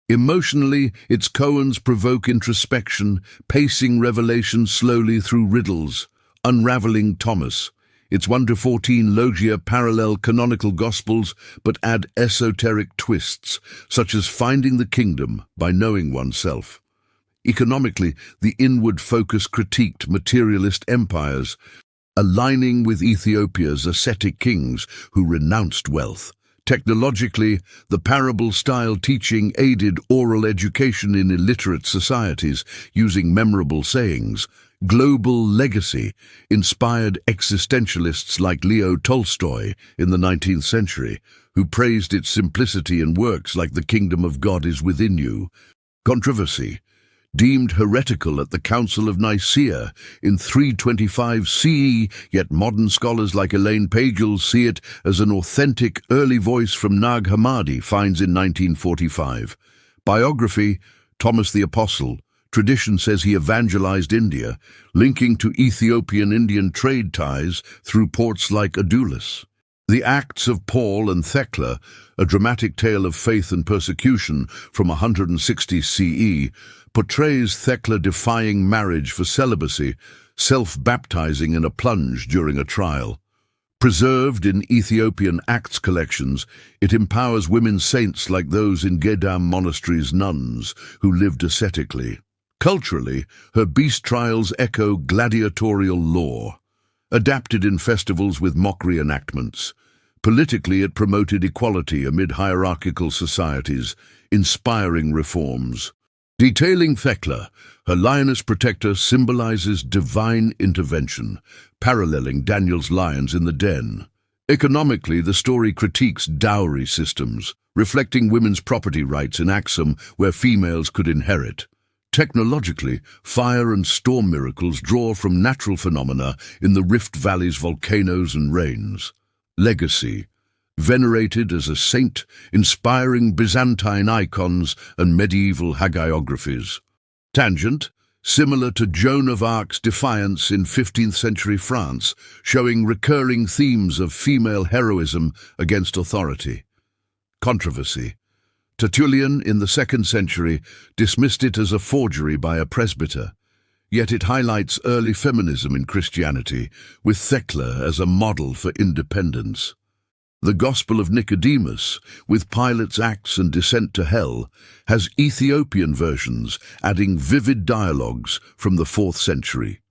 Emotionally, its koans provoke introspection, pacing revelation slowly through riddles, unraveling Thomas, Its 1-14 logia parallel canonical Gospels but add esoteric twists, such as finding the kingdom by knowing oneself. Economically, the inward focus critiqued materialist empires, aligning with Ethiopia's ascetic kings who renounced wealth. Technologically, the parable-style teaching aided oral education in illiterate societies using memorable sayings. Global legacy inspired existentialists like Leo Tolstoy in the 19th century, who praised its simplicity in works like The Kingdom of God is Within You. Controversy. Deemed heretical at the Council of Nicaea in 325 CE, yet modern scholars like Elaine Pagel see it as an authentic early voice from Nag Hammadi finds in 1945. Biography. Thomas the Apostle. Tradition says he evangelized India, linking to Ethiopian-Indian trade ties through ports like Adulis. The Acts of Paul and Thecla, a dramatic tale of faith and persecution from 160 CE, portrays Thecla defying marriage for celibacy, self-baptizing in a plunge during a trial. Preserved in Ethiopian Acts collections, it empowers women saints like those in Gedam monasteries' nuns who lived ascetically. Culturally, her beast trials echo gladiatorial lore, adapted in festivals with mockery enactments. Politically, it promoted equality amid hierarchical societies, inspiring reforms. Detailing Thecla, her lioness protector symbolizes divine intervention, paralleling Daniel's lions in the den. Economically, the story critiques dowry systems, reflecting women's property rights in Axum where females could inherit. Technologically, fire and storm miracles draw from natural phenomena in the Rift Valley's volcanoes and rains. Legacy. Venerated as a saint, inspiring Byzantine icons and medieval hagiographies. Tangent. Similar to Joan of Arc's defiance in 15th century France, showing recurring themes of female heroism against authority. Controversy. Tertullian, in the 2nd century, dismissed it as a forgery by a presbyter, yet it highlights early feminism in Christianity, with Thecla as a model for independence. The Gospel of Nicodemus, with Pilate's acts and descent to hell, has Ethiopian versions adding vivid dialogues from the 4th century.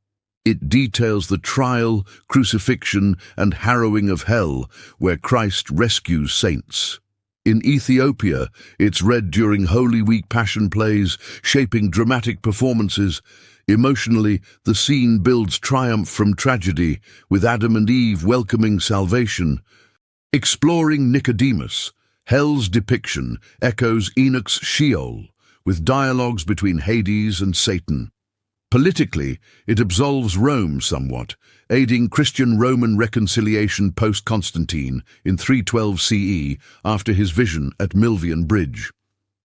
It details the trial, crucifixion, and harrowing of hell, where Christ rescues saints. In Ethiopia, it's read during Holy Week Passion plays, shaping dramatic performances. Emotionally, the scene builds triumph from tragedy, with Adam and Eve welcoming salvation. Exploring Nicodemus, hell's depiction echoes Enoch's Sheol, with dialogues between Hades and Satan. Politically, it absolves Rome somewhat, aiding Christian-Roman reconciliation post-Constantine in 312 CE after his vision at Milvian Bridge.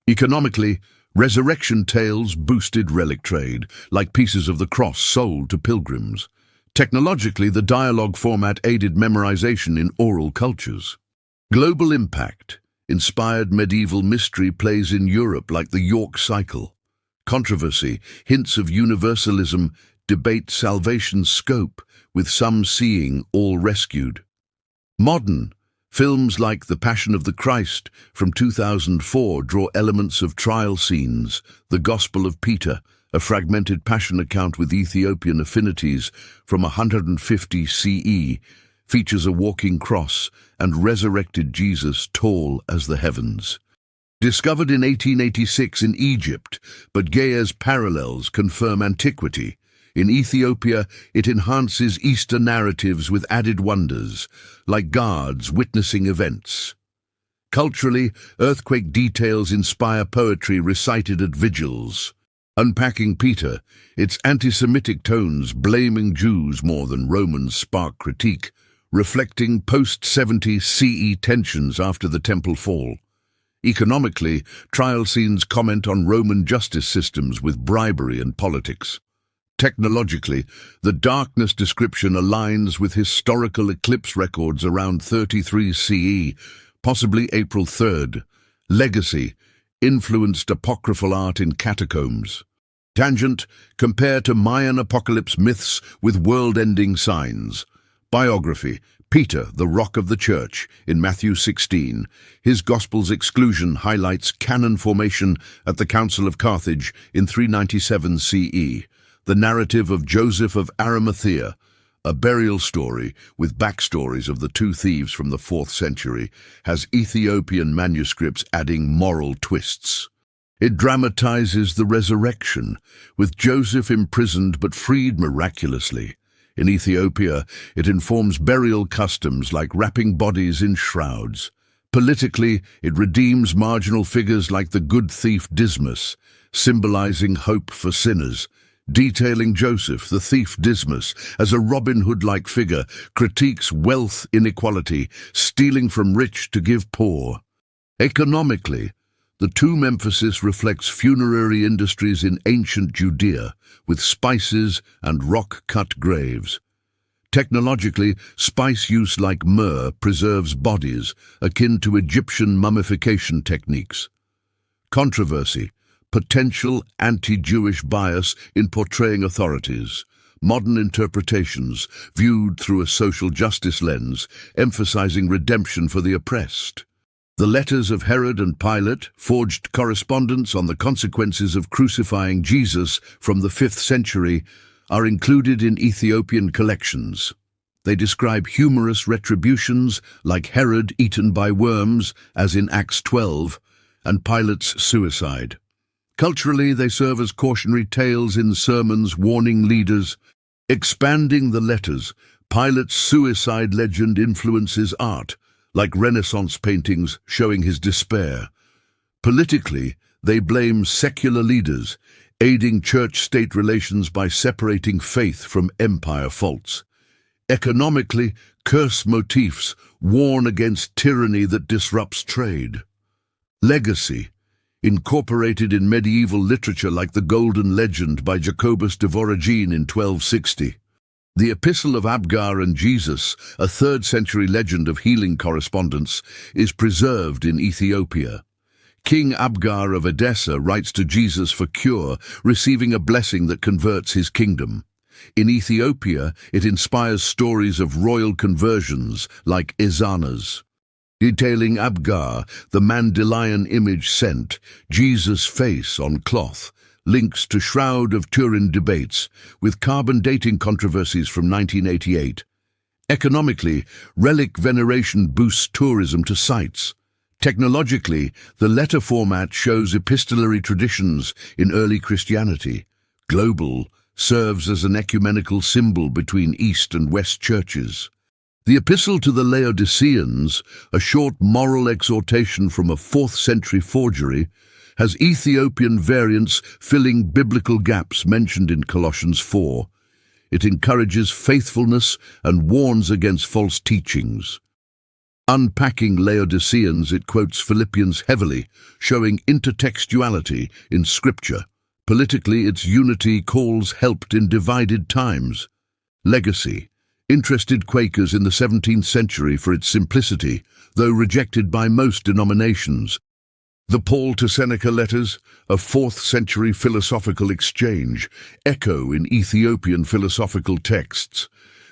Economically, resurrection tales boosted relic trade, like pieces of the cross sold to pilgrims. Technologically, the dialogue format aided memorization in oral cultures. Global impact inspired medieval mystery plays in Europe like the York Cycle. Controversy, hints of universalism, debate salvation's scope, with some seeing all rescued. Modern films like The Passion of the Christ from 2004 draw elements of trial scenes. The Gospel of Peter, a fragmented passion account with Ethiopian affinities from 150 CE, features a walking cross and resurrected Jesus tall as the heavens. Discovered in 1886 in Egypt, but Gea's parallels confirm antiquity. In Ethiopia, it enhances Easter narratives with added wonders, like guards witnessing events. Culturally, earthquake details inspire poetry recited at vigils. Unpacking Peter, its anti-Semitic tones blaming Jews more than Romans spark critique, reflecting post-70 CE tensions after the temple fall. Economically, trial scenes comment on Roman justice systems with bribery and politics. Technologically, the darkness description aligns with historical eclipse records around 33 CE, possibly April 3rd. Legacy influenced apocryphal art in catacombs. Tangent, compare to Mayan apocalypse myths with world-ending signs. Biography: Peter, the rock of the church, in Matthew 16. His Gospel's exclusion highlights canon formation at the Council of Carthage in 397 CE. The narrative of Joseph of Arimathea, a burial story with backstories of the two thieves from the 4th century, has Ethiopian manuscripts adding moral twists. It dramatizes the resurrection, with Joseph imprisoned but freed miraculously. In Ethiopia, it informs burial customs like wrapping bodies in shrouds. Politically, it redeems marginal figures like the good thief Dismas, symbolizing hope for sinners. Detailing Joseph, the thief Dismas, as a Robin Hood-like figure, critiques wealth inequality, stealing from rich to give poor. Economically, the tomb emphasis reflects funerary industries in ancient Judea, with spices and rock-cut graves. Technologically, spice use like myrrh preserves bodies, akin to Egyptian mummification techniques. Controversy: potential anti-Jewish bias in portraying authorities. Modern interpretations, viewed through a social justice lens, emphasizing redemption for the oppressed. The letters of Herod and Pilate, forged correspondence on the consequences of crucifying Jesus from the 5th century, are included in Ethiopian collections. They describe humorous retributions like Herod eaten by worms, as in Acts 12, and Pilate's suicide. Culturally, they serve as cautionary tales in sermons warning leaders. Expanding the letters, Pilate's suicide legend influences art, like Renaissance paintings showing his despair. Politically, they blame secular leaders, aiding church-state relations by separating faith from empire faults. Economically, curse motifs warn against tyranny that disrupts trade. Legacy: incorporated in medieval literature like the Golden Legend by Jacobus de Voragine in 1260. The Epistle of Abgar and Jesus, a 3rd century legend of healing correspondence, is preserved in Ethiopia. King Abgar of Edessa writes to Jesus for cure, receiving a blessing that converts his kingdom. In Ethiopia, it inspires stories of royal conversions like Ezana's. Detailing Abgar, the Mandelion image sent, Jesus' face on cloth, links to Shroud of Turin debates, with carbon dating controversies from 1988. Economically, relic veneration boosts tourism to sites. Technologically, the letter format shows epistolary traditions in early Christianity. Global serves as an ecumenical symbol between East and West churches. The Epistle to the Laodiceans, a short moral exhortation from a 4th century forgery, has Ethiopian variants filling biblical gaps mentioned in Colossians 4. It encourages faithfulness and warns against false teachings. Unpacking Laodiceans, it quotes Philippians heavily, showing intertextuality in Scripture. Politically, its unity calls helped in divided times. Legacy: interested Quakers in the 17th century for its simplicity, though rejected by most denominations. The Paul to Seneca letters, a 4th century philosophical exchange, echo in Ethiopian philosophical texts.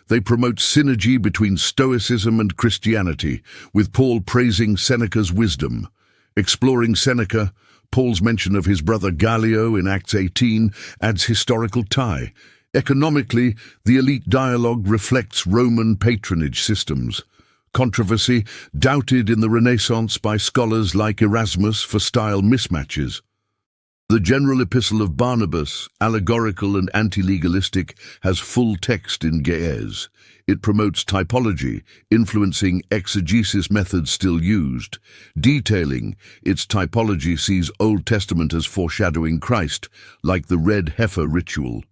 They promote synergy between Stoicism and Christianity, with Paul praising Seneca's wisdom. Exploring Seneca, Paul's mention of his brother Gallio in Acts 18 adds historical tie. Economically, the elite dialogue reflects Roman patronage systems. Controversy doubted in the Renaissance by scholars like Erasmus for style mismatches. The general epistle of Barnabas, allegorical and anti-legalistic, has full text in Ge'ez. It promotes typology, influencing exegesis methods still used. Detailing its typology sees Old Testament as foreshadowing Christ, like the red heifer ritual.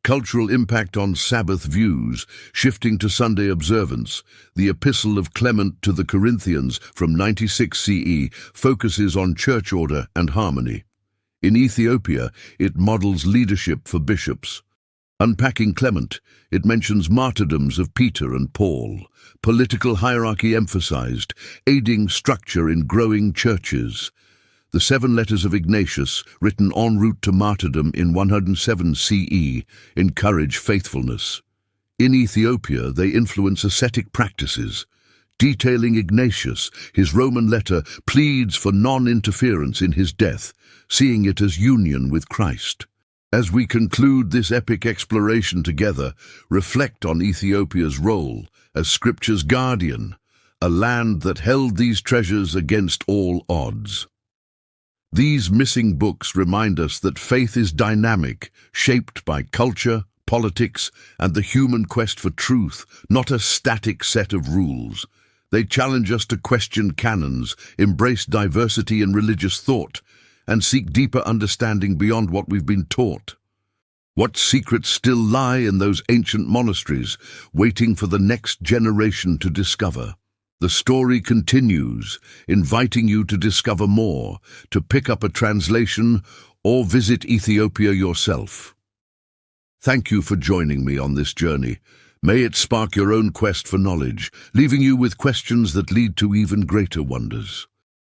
Cultural impact on Sabbath views, shifting to Sunday observance. The Epistle of Clement to the Corinthians from 96 CE focuses on church order and harmony. In Ethiopia, it models leadership for bishops. Unpacking Clement, it mentions martyrdoms of Peter and Paul, political hierarchy emphasized, aiding structure in growing churches. The 7 letters of Ignatius, written en route to martyrdom in 107 CE, encourage faithfulness. In Ethiopia, they influence ascetic practices. Detailing Ignatius, his Roman letter pleads for non-interference in his death, seeing it as union with Christ. As we conclude this epic exploration together, reflect on Ethiopia's role as Scripture's guardian, a land that held these treasures against all odds. These missing books remind us that faith is dynamic, shaped by culture, politics, and the human quest for truth, not a static set of rules. They challenge us to question canons, embrace diversity in religious thought, and seek deeper understanding beyond what we've been taught. What secrets still lie in those ancient monasteries, waiting for the next generation to discover? The story continues, inviting you to discover more, to pick up a translation, or visit Ethiopia yourself. Thank you for joining me on this journey. May it spark your own quest for knowledge, leaving you with questions that lead to even greater wonders.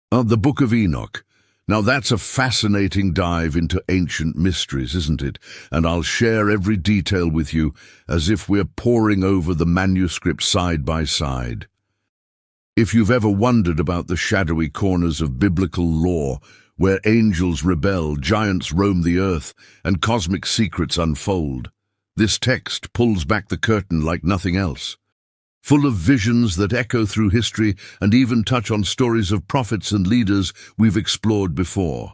The Book of Enoch. Now that's a fascinating dive into ancient mysteries, isn't it? And I'll share every detail with you as if we're poring over the manuscript side by side. If you've ever wondered about the shadowy corners of biblical lore, where angels rebel, giants roam the earth, and cosmic secrets unfold, this text pulls back the curtain like nothing else. Full of visions that echo through history and even touch on stories of prophets and leaders we've explored before.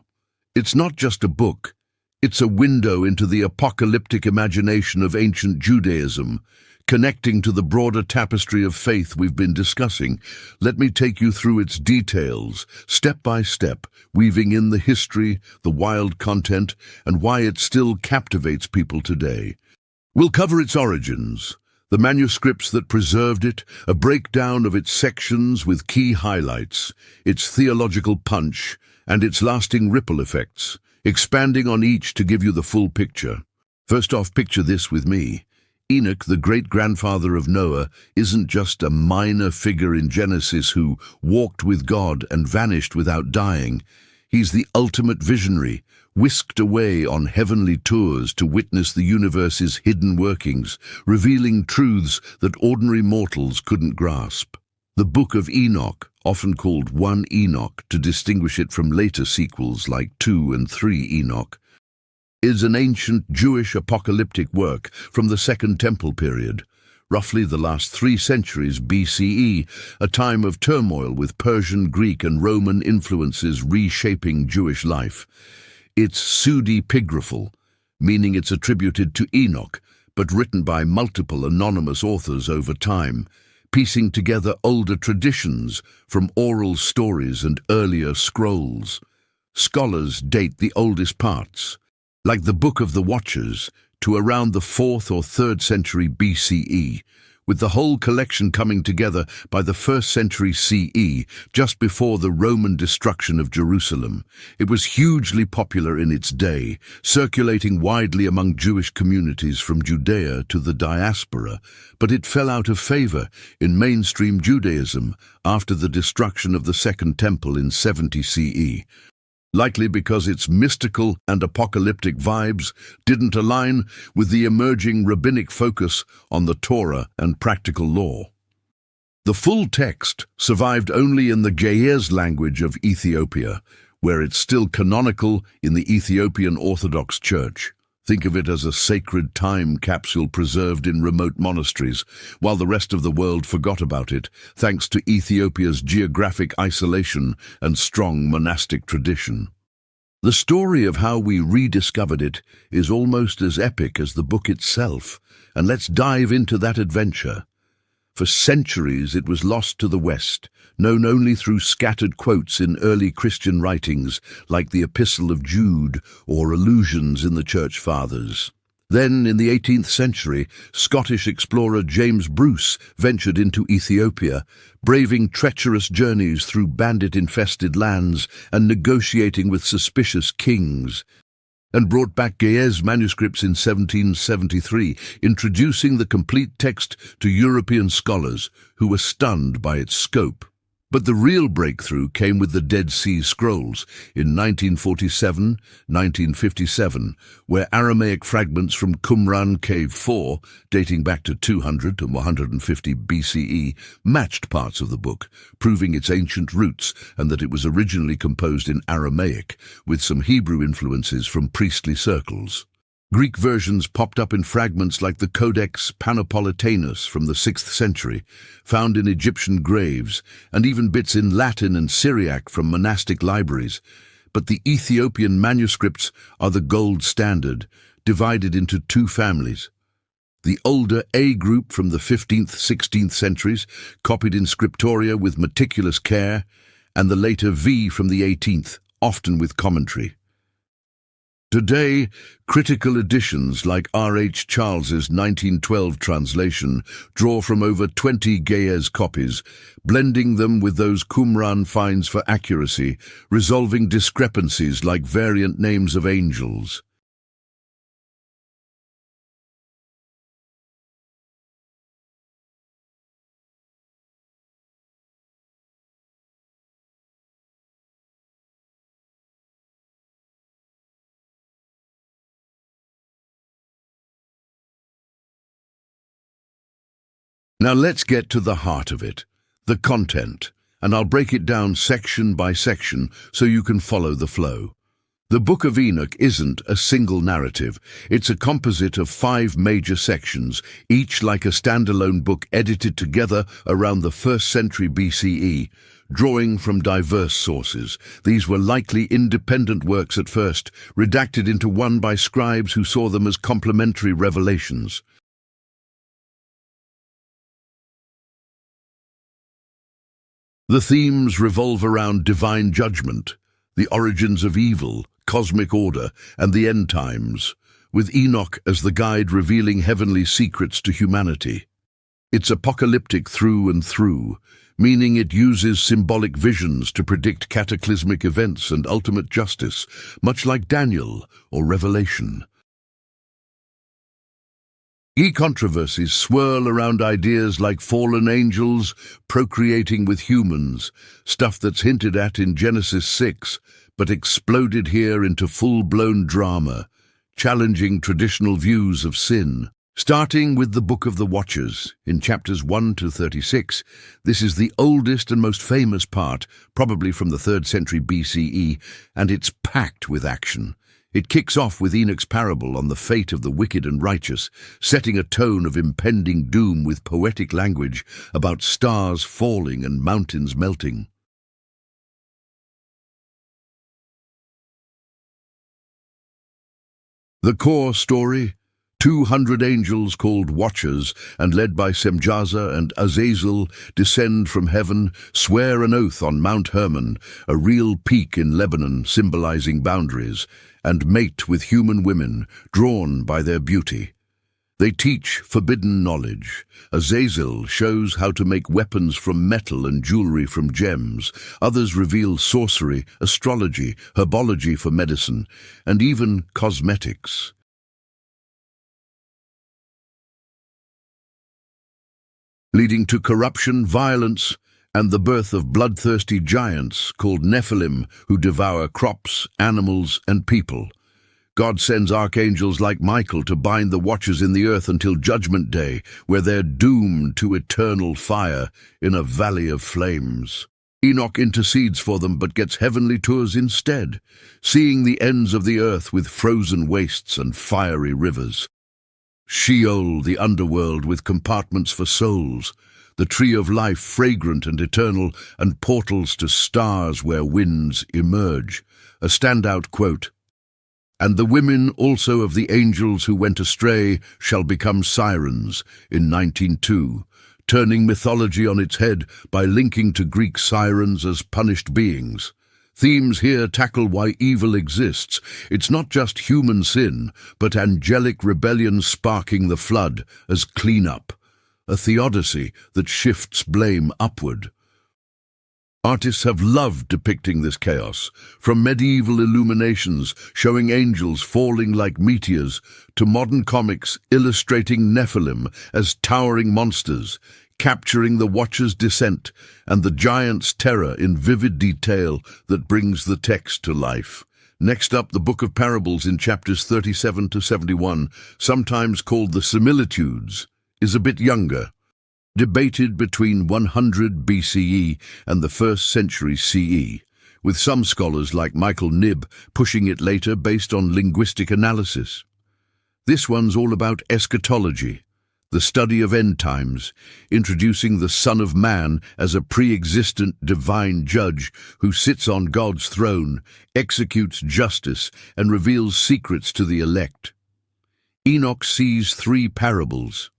It's not just a book, it's a window into the apocalyptic imagination of ancient Judaism, connecting to the broader tapestry of faith we've been discussing. Let me take you through its details, step by step, weaving in the history, the wild content, and why it still captivates people today. We'll cover its origins, the manuscripts that preserved it, a breakdown of its sections with key highlights, its theological punch, and its lasting ripple effects, expanding on each to give you the full picture. First off, picture this with me. Enoch, the great-grandfather of Noah, isn't just a minor figure in Genesis who walked with God and vanished without dying. He's the ultimate visionary, whisked away on heavenly tours to witness the universe's hidden workings, revealing truths that ordinary mortals couldn't grasp. The Book of Enoch, often called 1 Enoch to distinguish it from later sequels like 2 and 3 Enoch, is an ancient Jewish apocalyptic work from the Second Temple period, roughly the last 3 centuries BCE, a time of turmoil with Persian, Greek, and Roman influences reshaping Jewish life. It's pseudepigraphal, meaning it's attributed to Enoch, but written by multiple anonymous authors over time, piecing together older traditions from oral stories and earlier scrolls. Scholars date the oldest parts, like the Book of the Watchers, to around the 4th or 3rd century BCE, with the whole collection coming together by the 1st century CE, just before the Roman destruction of Jerusalem. It was hugely popular in its day, circulating widely among Jewish communities from Judea to the diaspora, but it fell out of favor in mainstream Judaism after the destruction of the Second Temple in 70 CE. Likely because its mystical and apocalyptic vibes didn't align with the emerging rabbinic focus on the Torah and practical law. The full text survived only in the Ge'ez language of Ethiopia, where it's still canonical in the Ethiopian Orthodox Church. Think of it as a sacred time capsule preserved in remote monasteries, while the rest of the world forgot about it, thanks to Ethiopia's geographic isolation and strong monastic tradition. The story of how we rediscovered it is almost as epic as the book itself, and let's dive into that adventure. For centuries it was lost to the West, known only through scattered quotes in early Christian writings like the Epistle of Jude or allusions in the Church Fathers. Then, in the 18th century, Scottish explorer James Bruce ventured into Ethiopia, braving treacherous journeys through bandit-infested lands and negotiating with suspicious kings, and brought back Ge'ez manuscripts in 1773, introducing the complete text to European scholars who were stunned by its scope. But the real breakthrough came with the Dead Sea Scrolls in 1947, where Aramaic fragments from Qumran Cave 4, dating back to 200 to 150 BCE, matched parts of the book, proving its ancient roots and that it was originally composed in Aramaic, with some Hebrew influences from priestly circles. Greek versions popped up in fragments like the Codex Panopolitanus from the 6th century, found in Egyptian graves, and even bits in Latin and Syriac from monastic libraries. But the Ethiopian manuscripts are the gold standard, divided into two families. The older A group from the 15th, 16th centuries, copied in scriptoria with meticulous care, and the later V from the 18th, often with commentary. Today, critical editions like R. H. Charles's 1912 translation draw from over 20 Ge'ez copies, blending them with those Qumran finds for accuracy, resolving discrepancies like variant names of angels. Now let's get to the heart of it, the content, and I'll break it down section by section so you can follow the flow. The Book of Enoch isn't a single narrative. It's a composite of 5 major sections, each like a standalone book edited together around the 1st century BCE, drawing from diverse sources. These were likely independent works at first, redacted into one by scribes who saw them as complementary revelations. The themes revolve around divine judgment, the origins of evil, cosmic order, and the end times, with Enoch as the guide revealing heavenly secrets to humanity. It's apocalyptic through and through, meaning it uses symbolic visions to predict cataclysmic events and ultimate justice, much like Daniel or Revelation. Key controversies swirl around ideas like fallen angels procreating with humans, stuff that's hinted at in Genesis 6, but exploded here into full-blown drama, challenging traditional views of sin. Starting with the Book of the Watchers, in chapters 1 to 36, this is the oldest and most famous part, probably from the 3rd century BCE, and it's packed with action. It kicks off with Enoch's parable on the fate of the wicked and righteous, setting a tone of impending doom with poetic language about stars falling and mountains melting. The core story: 200 angels called Watchers and led by Semjaza and Azazel descend from heaven, swear an oath on Mount Hermon, a real peak in Lebanon symbolizing boundaries, and mate with human women, drawn by their beauty. They teach forbidden knowledge. Azazel shows how to make weapons from metal and jewelry from gems. Others reveal sorcery, astrology, herbology for medicine, and even cosmetics. Leading to corruption, violence, and the birth of bloodthirsty giants called Nephilim who devour crops, animals, and people. God sends archangels like Michael to bind the Watchers in the earth until Judgment Day, where they're doomed to eternal fire in a valley of flames. Enoch intercedes for them but gets heavenly tours instead, seeing the ends of the earth with frozen wastes and fiery rivers. Sheol, the underworld with compartments for souls, the tree of life fragrant and eternal, and portals to stars where winds emerge. A standout quote: "And the women also of the angels who went astray shall become sirens," in 19:2, turning mythology on its head by linking to Greek sirens as punished beings. Themes here tackle why evil exists. It's not just human sin, but angelic rebellion sparking the flood as cleanup, a theodicy that shifts blame upward. Artists have loved depicting this chaos, from medieval illuminations showing angels falling like meteors to modern comics illustrating Nephilim as towering monsters, capturing the Watcher's descent and the giant's terror in vivid detail that brings the text to life. Next up, the Book of Parables in chapters 37 to 71, sometimes called the Similitudes, is a bit younger. Debated between 100 BCE and the 1st century CE, with some scholars like Michael Knibb pushing it later based on linguistic analysis. This one's all about eschatology, the study of end times, introducing the Son of Man as a pre-existent divine judge who sits on God's throne, executes justice, and reveals secrets to the elect. Enoch sees 3 parables.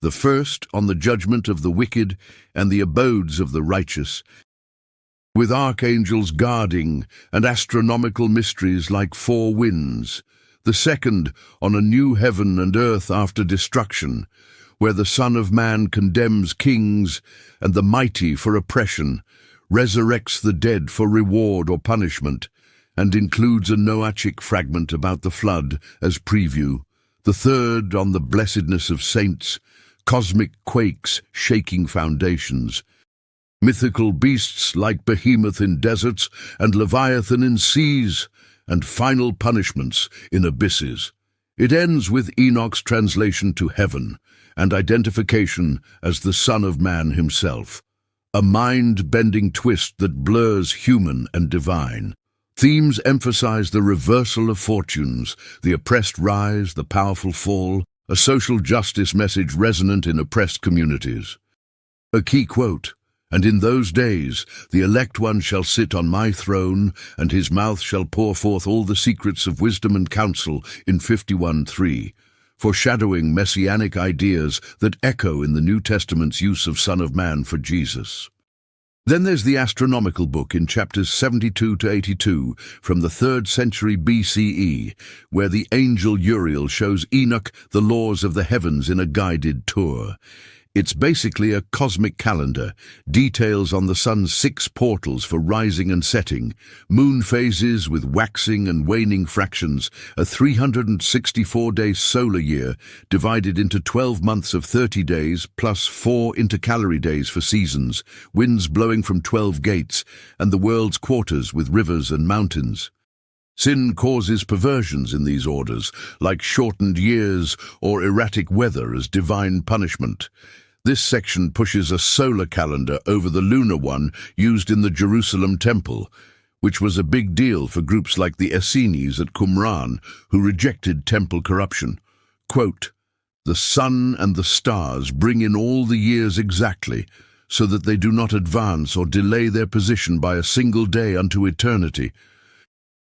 The first on the judgment of the wicked and the abodes of the righteous, with archangels guarding and astronomical mysteries like 4 winds. The second on a new heaven and earth after destruction, where the Son of Man condemns kings and the mighty for oppression, resurrects the dead for reward or punishment, and includes a Noachic fragment about the flood as preview. The third on the blessedness of saints, cosmic quakes shaking foundations, mythical beasts like Behemoth in deserts and Leviathan in seas, and final punishments in abysses. It ends with Enoch's translation to heaven and identification as the Son of Man himself, a mind-bending twist that blurs human and divine. Themes emphasize the reversal of fortunes, the oppressed rise, the powerful fall, a social justice message resonant in oppressed communities. A key quote, "And in those days the elect one shall sit on my throne, and his mouth shall pour forth all the secrets of wisdom and counsel," in 51:3, foreshadowing messianic ideas that echo in the New Testament's use of Son of Man for Jesus. Then there's the astronomical book in chapters 72 to 82 from the 3rd century BCE, where the angel Uriel shows Enoch the laws of the heavens in a guided tour. It's basically a cosmic calendar, details on the sun's 6 portals for rising and setting, moon phases with waxing and waning fractions, a 364-day solar year divided into 12 months of 30 days plus 4 intercalary days for seasons, winds blowing from 12 gates, and the world's quarters with rivers and mountains. Sin causes perversions in these orders, like shortened years or erratic weather as divine punishment. This section pushes a solar calendar over the lunar one used in the Jerusalem temple, which was a big deal for groups like the Essenes at Qumran, who rejected temple corruption. Quote, "The sun and the stars bring in all the years exactly, so that they do not advance or delay their position by a single day unto eternity."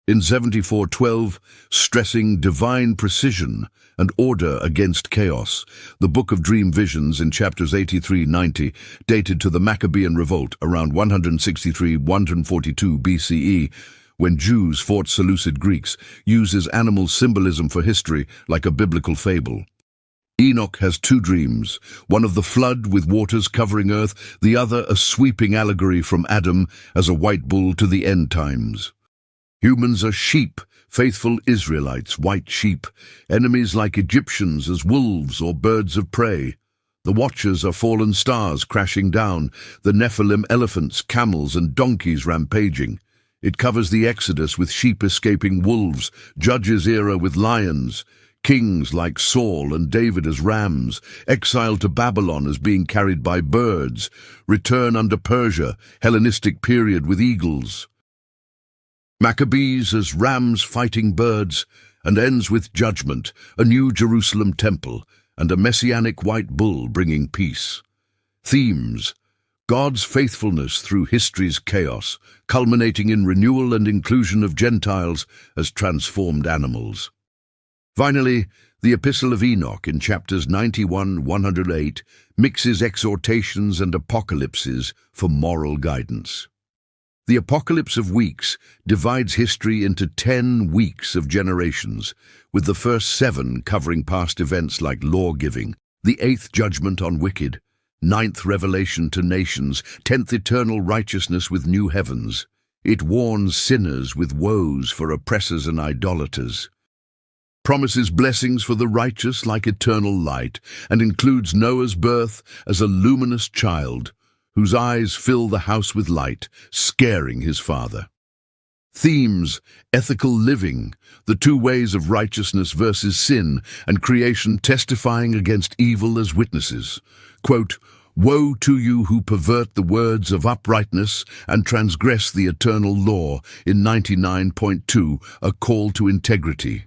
In 74:12, stressing divine precision and order against chaos, the Book of Dream Visions in chapters 83-90, dated to the Maccabean Revolt around 163-142 BCE, when Jews fought Seleucid Greeks, uses animal symbolism for history like a biblical fable. Enoch has 2 dreams, one of the flood with waters covering earth, the other a sweeping allegory from Adam as a white bull to the end times. Humans are sheep, faithful Israelites, white sheep, enemies like Egyptians as wolves or birds of prey. The Watchers are fallen stars crashing down, the Nephilim elephants, camels and donkeys rampaging. It covers the Exodus with sheep escaping wolves, Judges' era with lions, kings like Saul and David as rams, exile to Babylon as being carried by birds, return under Persia, Hellenistic period with eagles. Maccabees as rams fighting birds, and ends with judgment, a new Jerusalem temple, and a messianic white bull bringing peace. Themes: God's faithfulness through history's chaos, culminating in renewal and inclusion of Gentiles as transformed animals. Finally, the Epistle of Enoch in chapters 91-108 mixes exhortations and apocalypses for moral guidance. The Apocalypse of Weeks divides history into 10 weeks of generations, with the first 7 covering past events like law-giving, the 8th judgment on wicked, 9th revelation to nations, 10th eternal righteousness with new heavens. It warns sinners with woes for oppressors and idolaters. promises blessings for the righteous like eternal light, and includes Noah's birth as a luminous child, whose eyes fill the house with light, scaring his father. Themes: ethical living, the two ways of righteousness versus sin, and creation testifying against evil as witnesses. Quote, "Woe to you who pervert the words of uprightness and transgress the eternal law," in 99.2, a call to integrity.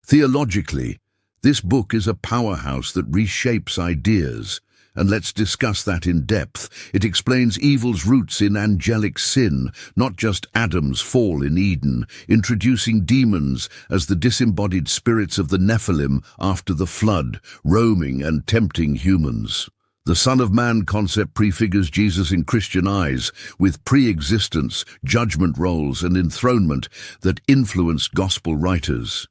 Theologically, this book is a powerhouse that reshapes ideas, and let's discuss that in depth. It explains evil's roots in angelic sin, not just Adam's fall in Eden, introducing demons as the disembodied spirits of the Nephilim after the flood, roaming and tempting humans. The Son of Man concept prefigures Jesus in Christian eyes, with pre-existence, judgment roles, and enthronement that influenced gospel writers.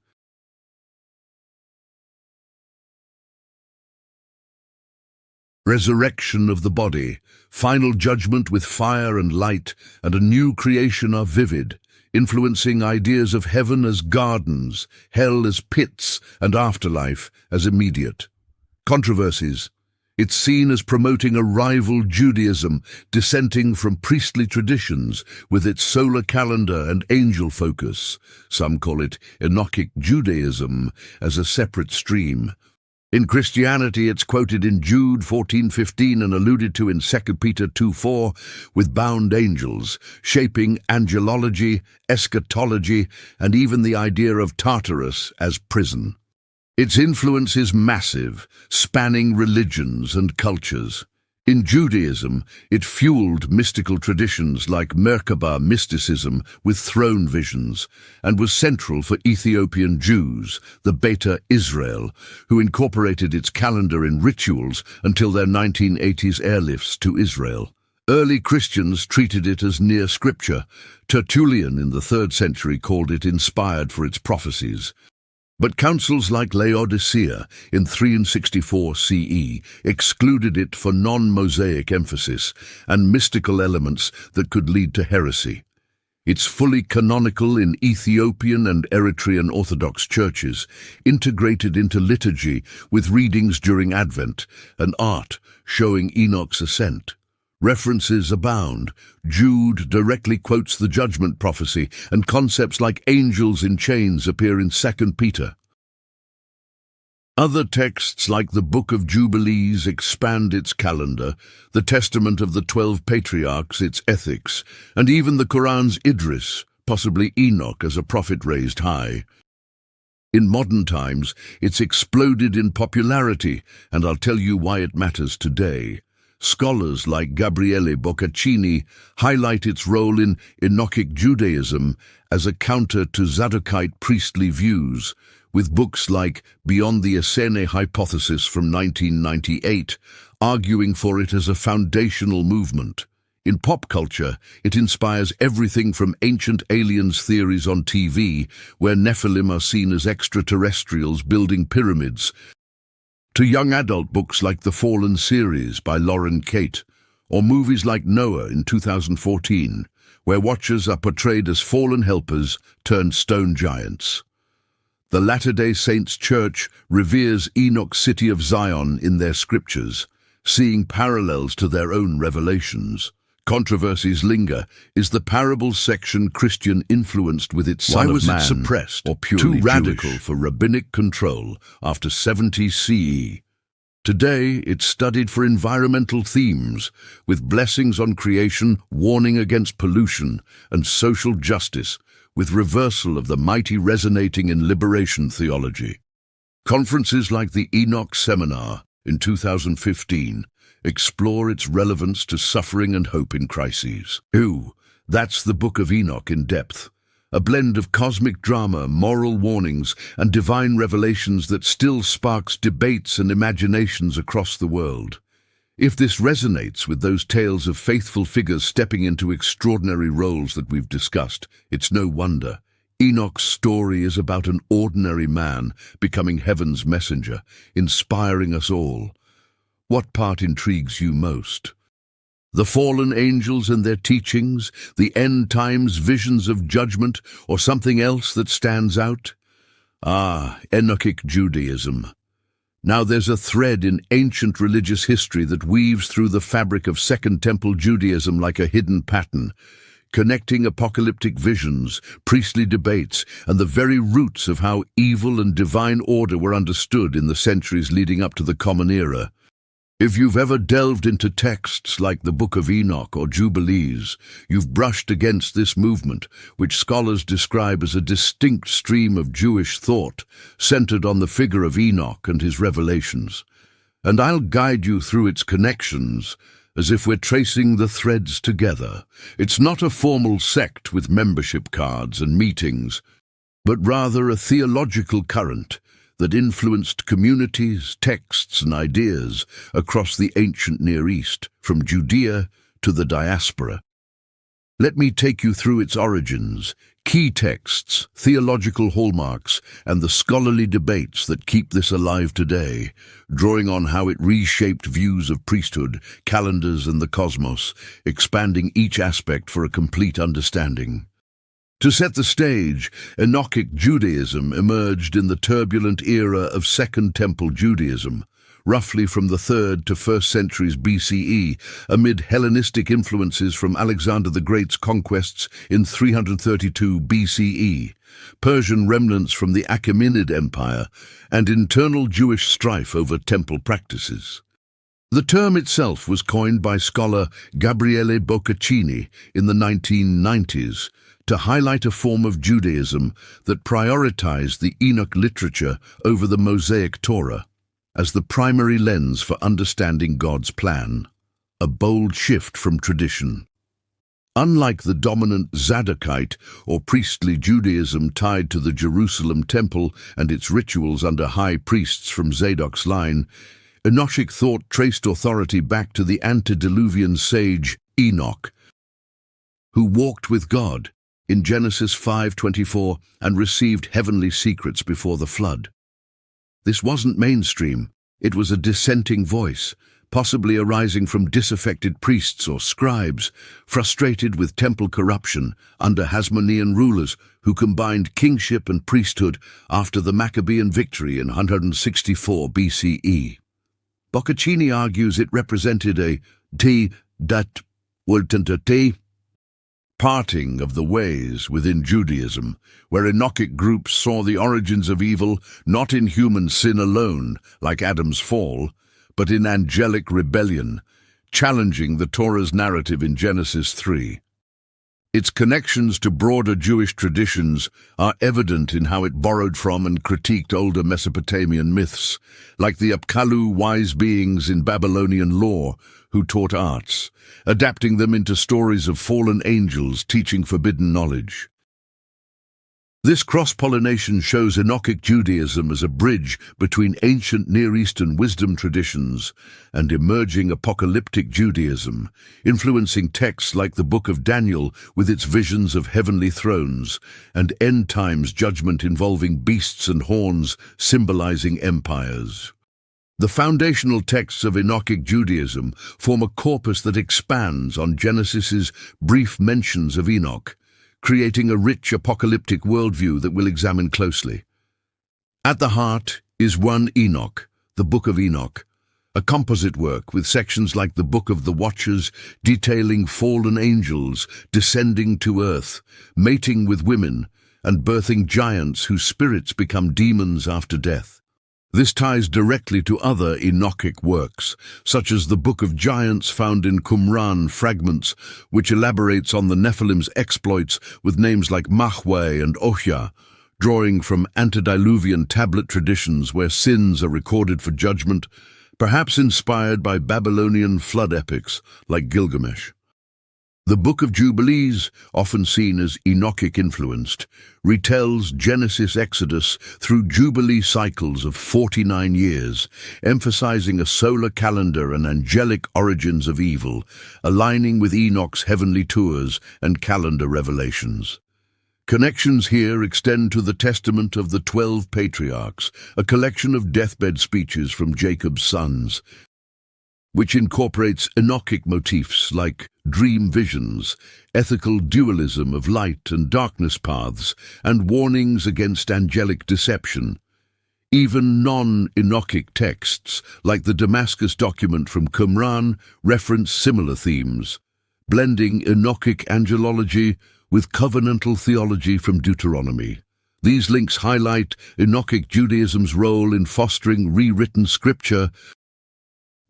Resurrection of the body, final judgment with fire and light, and a new creation are vivid, influencing ideas of heaven as gardens, hell as pits, and afterlife as immediate. Controversies. It's seen as promoting a rival Judaism, dissenting from priestly traditions, with its solar calendar and angel focus. Some call it Enochic Judaism, as a separate stream. In Christianity, it's quoted in Jude 14:15 and alluded to in 2 Peter 2:4, with bound angels, shaping angelology, eschatology, and even the idea of Tartarus as prison. Its influence is massive, spanning religions and cultures. In Judaism, it fueled mystical traditions like Merkabah mysticism with throne visions, and was central for Ethiopian Jews, the Beta Israel, who incorporated its calendar in rituals until their 1980s airlifts to Israel. Early Christians treated it as near scripture. Tertullian in the 3rd century called it inspired for its prophecies. But councils like Laodicea in 364 CE excluded it for non-Mosaic emphasis and mystical elements that could lead to heresy. It's fully canonical in Ethiopian and Eritrean Orthodox churches, integrated into liturgy with readings during Advent and art showing Enoch's ascent. References abound. Jude directly quotes the judgment prophecy, and concepts like angels in chains appear in 2 Peter. Other texts like the Book of Jubilees expand its calendar, the Testament of the 12 Patriarchs its ethics, and even the Quran's Idris, possibly Enoch as a prophet raised high. In modern times, it's exploded in popularity, and I'll tell you why it matters today. Scholars like Gabriele Boccaccini highlight its role in Enochic Judaism as a counter to Zadokite priestly views, with books like Beyond the Essene Hypothesis from 1998, arguing for it as a foundational movement. In pop culture, it inspires everything from ancient aliens theories on TV, where Nephilim are seen as extraterrestrials building pyramids, to young adult books like the Fallen series by Lauren Kate, or movies like Noah in 2014, where watchers are portrayed as fallen helpers turned stone giants. The Latter-day Saints Church reveres Enoch's city of Zion in their scriptures, seeing parallels to their own revelations. Controversies linger. Is the parables section Christian influenced with its Son of Man? Why was it suppressed or purely too radical for rabbinic control after 70 CE? Today, it's studied for environmental themes, with blessings on creation, warning against pollution, and social justice, with reversal of the mighty resonating in liberation theology. Conferences like the Enoch Seminar in 2015 explore its relevance to suffering and hope in crises. That's the Book of Enoch in depth, a blend of cosmic drama, moral warnings, and divine revelations that still sparks debates and imaginations across the world. If this resonates with those tales of faithful figures stepping into extraordinary roles that we've discussed, it's no wonder. Enoch's story is about an ordinary man becoming heaven's messenger, inspiring us all. What part intrigues you most? The fallen angels and their teachings, the end times visions of judgment, or something else that stands out? Enochic Judaism. Now there's a thread in ancient religious history that weaves through the fabric of Second Temple Judaism like a hidden pattern, connecting apocalyptic visions, priestly debates, and the very roots of how evil and divine order were understood in the centuries leading up to the Common Era. If you've ever delved into texts like the Book of Enoch or Jubilees, you've brushed against this movement, which scholars describe as a distinct stream of Jewish thought, centered on the figure of Enoch and his revelations. And I'll guide you through its connections, as if we're tracing the threads together. It's not a formal sect with membership cards and meetings, but rather a theological current that influenced communities, texts, and ideas across the ancient Near East, from Judea to the diaspora. Let me take you through its origins, key texts, theological hallmarks, and the scholarly debates that keep this alive today, drawing on how it reshaped views of priesthood, calendars, and the cosmos, expanding each aspect for a complete understanding. To set the stage, Enochic Judaism emerged in the turbulent era of Second Temple Judaism, roughly from the 3rd to 1st centuries BCE, amid Hellenistic influences from Alexander the Great's conquests in 332 BCE, Persian remnants from the Achaemenid Empire, and internal Jewish strife over temple practices. The term itself was coined by scholar Gabriele Boccaccini in the 1990s, to highlight a form of Judaism that prioritized the Enoch literature over the Mosaic Torah as the primary lens for understanding God's plan, a bold shift from tradition. Unlike the dominant Zadokite or priestly Judaism tied to the Jerusalem temple and its rituals under high priests from Zadok's line, Enochic thought traced authority back to the antediluvian sage Enoch, who walked with God in Genesis 5:24 and received heavenly secrets before the flood. This wasn't mainstream, it was a dissenting voice, possibly arising from disaffected priests or scribes, frustrated with temple corruption under Hasmonean rulers who combined kingship and priesthood after the Maccabean victory in 164 BCE. Boccaccini argues it represented a parting of the ways within Judaism, where Enochic groups saw the origins of evil not in human sin alone, like Adam's fall, but in angelic rebellion, challenging the Torah's narrative in Genesis 3. Its connections to broader Jewish traditions are evident in how it borrowed from and critiqued older Mesopotamian myths, like the Apkallu wise beings in Babylonian lore who taught arts, adapting them into stories of fallen angels teaching forbidden knowledge. This cross-pollination shows Enochic Judaism as a bridge between ancient Near Eastern wisdom traditions and emerging apocalyptic Judaism, influencing texts like the Book of Daniel with its visions of heavenly thrones and end times judgment involving beasts and horns symbolizing empires. The foundational texts of Enochic Judaism form a corpus that expands on Genesis's brief mentions of Enoch, creating a rich apocalyptic worldview that we'll examine closely. At the heart is 1 Enoch, the Book of Enoch, a composite work with sections like the Book of the Watchers detailing fallen angels descending to earth, mating with women, and birthing giants whose spirits become demons after death. This ties directly to other Enochic works, such as the Book of Giants found in Qumran fragments, which elaborates on the Nephilim's exploits with names like Mahweh and Ohia, drawing from antediluvian tablet traditions where sins are recorded for judgment, perhaps inspired by Babylonian flood epics like Gilgamesh. The Book of Jubilees, often seen as Enochic-influenced, retells Genesis-Exodus through Jubilee cycles of 49 years, emphasizing a solar calendar and angelic origins of evil, aligning with Enoch's heavenly tours and calendar revelations. Connections here extend to the Testament of the 12 Patriarchs, a collection of deathbed speeches from Jacob's sons. which incorporates Enochic motifs like dream visions, ethical dualism of light and darkness paths, and warnings against angelic deception. Even non-Enochic texts, like the Damascus document from Qumran, reference similar themes, blending Enochic angelology with covenantal theology from Deuteronomy. These links highlight Enochic Judaism's role in fostering rewritten scripture,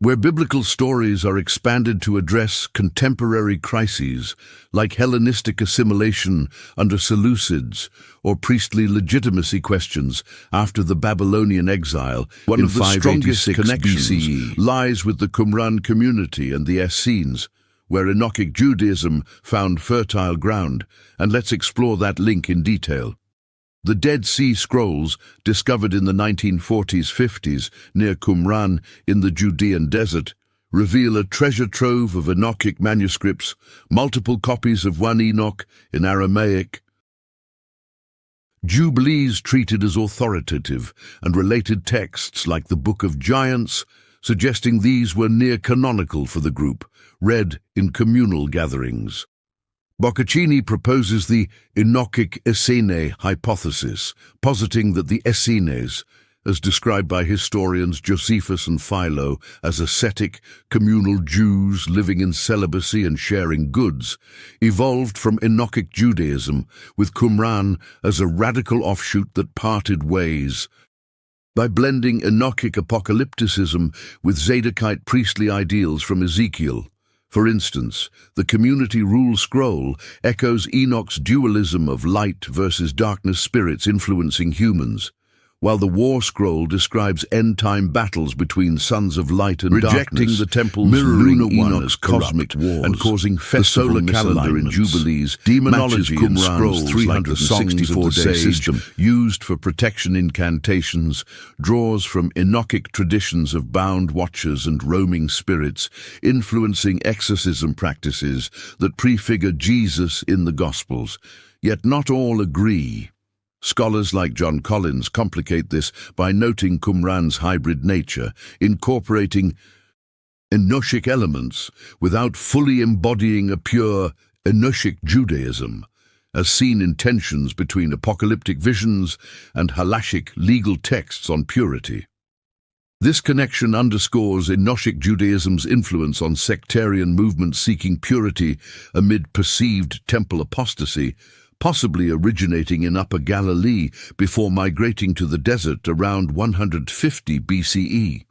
where biblical stories are expanded to address contemporary crises like Hellenistic assimilation under Seleucids or priestly legitimacy questions after the Babylonian exile. One of the strongest connections BCE lies with the Qumran community and the Essenes, where Enochic Judaism found fertile ground, and let's explore that link in detail. The Dead Sea Scrolls, discovered in the 1940s-50s near Qumran in the Judean desert, reveal a treasure trove of Enochic manuscripts, multiple copies of 1 Enoch in Aramaic, Jubilees treated as authoritative, and related texts like the Book of Giants, suggesting these were near-canonical for the group, read in communal gatherings. Boccaccini proposes the Enochic Essene hypothesis, positing that the Essenes, as described by historians Josephus and Philo as ascetic, communal Jews living in celibacy and sharing goods, evolved from Enochic Judaism, with Qumran as a radical offshoot that parted ways. By blending Enochic apocalypticism with Zadokite priestly ideals from Ezekiel, for instance, the Community Rule Scroll echoes Enoch's dualism of light versus darkness spirits influencing humans, while the War Scroll describes end-time battles between sons of light and darkness, rejecting the temple's mirroring Enoch's cosmic wars and causing festival the solar calendar in Jubilees. Demonology in Scrolls 364-day system used for protection incantations draws from Enochic traditions of bound watchers and roaming spirits, influencing exorcism practices that prefigure Jesus in the Gospels. Yet not all agree. Scholars like John Collins complicate this by noting Qumran's hybrid nature, incorporating Enochic elements without fully embodying a pure Enochic Judaism, as seen in tensions between apocalyptic visions and halachic legal texts on purity. This connection underscores Enochic Judaism's influence on sectarian movements seeking purity amid perceived temple apostasy, possibly originating in Upper Galilee before migrating to the desert around 150 BCE.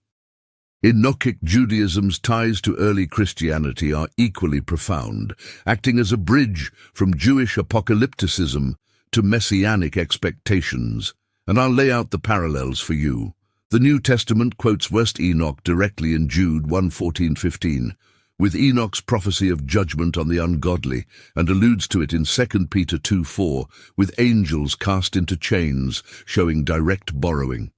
Enochic Judaism's ties to early Christianity are equally profound, acting as a bridge from Jewish apocalypticism to messianic expectations. And I'll lay out the parallels for you. The New Testament quotes 1 Enoch directly in Jude 1:14-15, with Enoch's prophecy of judgment on the ungodly, and alludes to it in 2 Peter 2:4, with angels cast into chains, showing direct borrowing.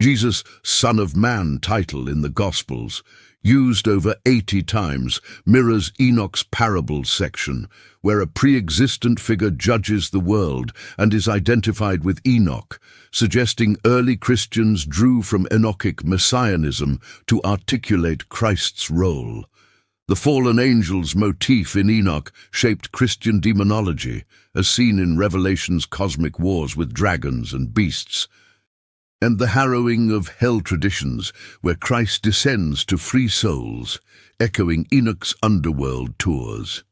Jesus' Son of Man title in the Gospels, used over 80 times, mirrors Enoch's parables section, where a pre-existent figure judges the world and is identified with Enoch, suggesting early Christians drew from Enochic messianism to articulate Christ's role. The fallen angels motif in Enoch shaped Christian demonology, as seen in Revelation's cosmic wars with dragons and beasts, and the harrowing of hell traditions, where Christ descends to free souls, echoing Enoch's underworld tours.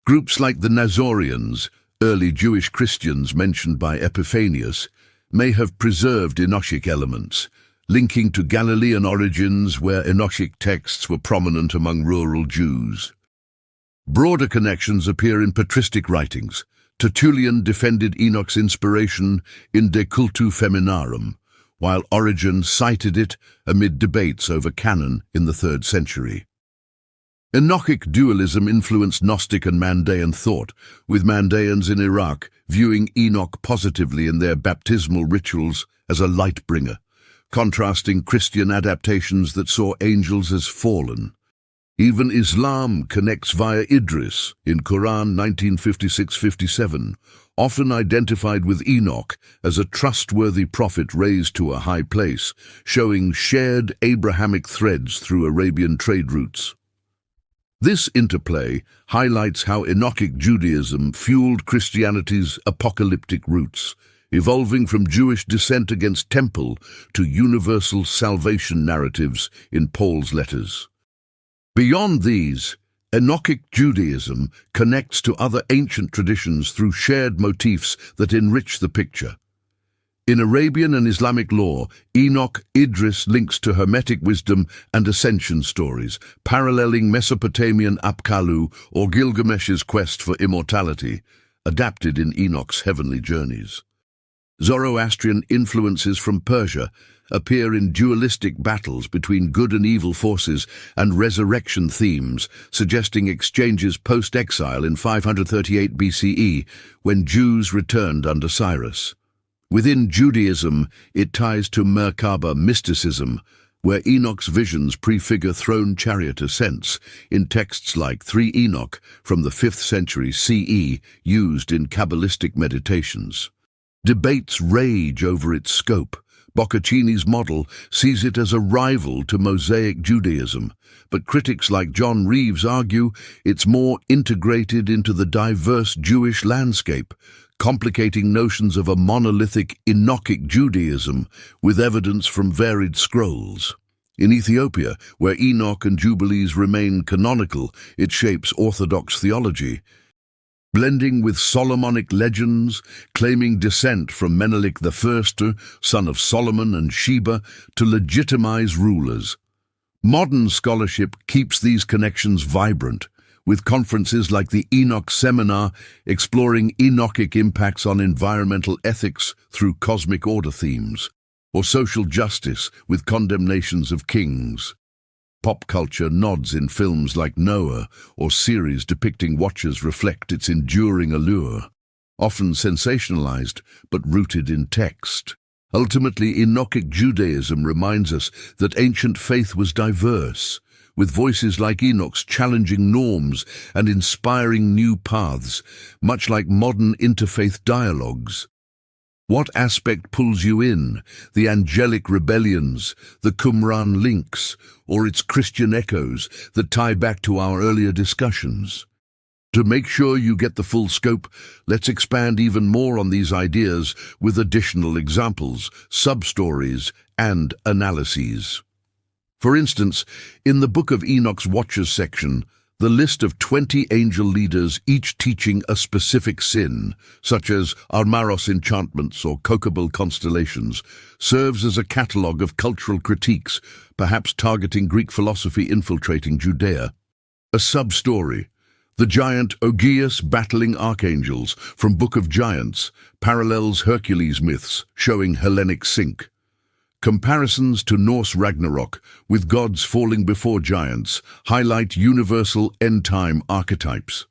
Groups like the Nazorians, early Jewish Christians mentioned by Epiphanius, may have preserved Enochic elements, linking to Galilean origins where Enochic texts were prominent among rural Jews. Broader connections appear in patristic writings. Tertullian defended Enoch's inspiration in De Cultu Feminarum, while Origen cited it amid debates over canon in the 3rd century. Enochic dualism influenced Gnostic and Mandaean thought, with Mandaeans in Iraq viewing Enoch positively in their baptismal rituals as a light bringer, contrasting Christian adaptations that saw angels as fallen. Even Islam connects via Idris in Quran 1956-57, often identified with Enoch as a trustworthy prophet raised to a high place, showing shared Abrahamic threads through Arabian trade routes. This interplay highlights how Enochic Judaism fueled Christianity's apocalyptic roots, evolving from Jewish dissent against temple to universal salvation narratives in Paul's letters. Beyond these, Enochic Judaism connects to other ancient traditions through shared motifs that enrich the picture. In Arabian and Islamic lore, Enoch Idris links to Hermetic wisdom and ascension stories, paralleling Mesopotamian Apkallu or Gilgamesh's quest for immortality, adapted in Enoch's heavenly journeys. Zoroastrian influences from Persia appear in dualistic battles between good and evil forces and resurrection themes, suggesting exchanges post-exile in 538 BCE, when Jews returned under Cyrus. Within Judaism, it ties to Merkaba mysticism, where Enoch's visions prefigure throne chariot ascents in texts like 3 Enoch from the 5th century CE, used in Kabbalistic meditations. Debates rage over its scope. Boccaccini's model sees it as a rival to Mosaic Judaism, but critics like John Reeves argue it's more integrated into the diverse Jewish landscape, complicating notions of a monolithic Enochic Judaism with evidence from varied scrolls. In Ethiopia, where Enoch and Jubilees remain canonical, it shapes Orthodox theology, blending with Solomonic legends, claiming descent from Menelik I, son of Solomon and Sheba, to legitimize rulers. Modern scholarship keeps these connections vibrant, with conferences like the Enoch Seminar exploring Enochic impacts on environmental ethics through cosmic order themes, or social justice with condemnations of kings. Pop culture nods in films like Noah or series depicting watchers reflect its enduring allure, often sensationalized but rooted in text. Ultimately, Enochic Judaism reminds us that ancient faith was diverse, with voices like Enoch's challenging norms and inspiring new paths, much like modern interfaith dialogues. What aspect pulls you in? The angelic rebellions, the Qumran links, or its Christian echoes that tie back to our earlier discussions? To make sure you get the full scope, let's expand even more on these ideas with additional examples, sub-stories, and analyses. For instance, in the Book of Enoch's Watchers section, the list of 20 angel leaders, each teaching a specific sin, such as Armaros enchantments or Kokabel constellations, serves as a catalogue of cultural critiques, perhaps targeting Greek philosophy infiltrating Judea. A sub-story, the giant Ogyges battling archangels from Book of Giants, parallels Hercules myths showing Hellenic sync. Comparisons to Norse Ragnarok, with gods falling before giants, highlight universal end-time archetypes.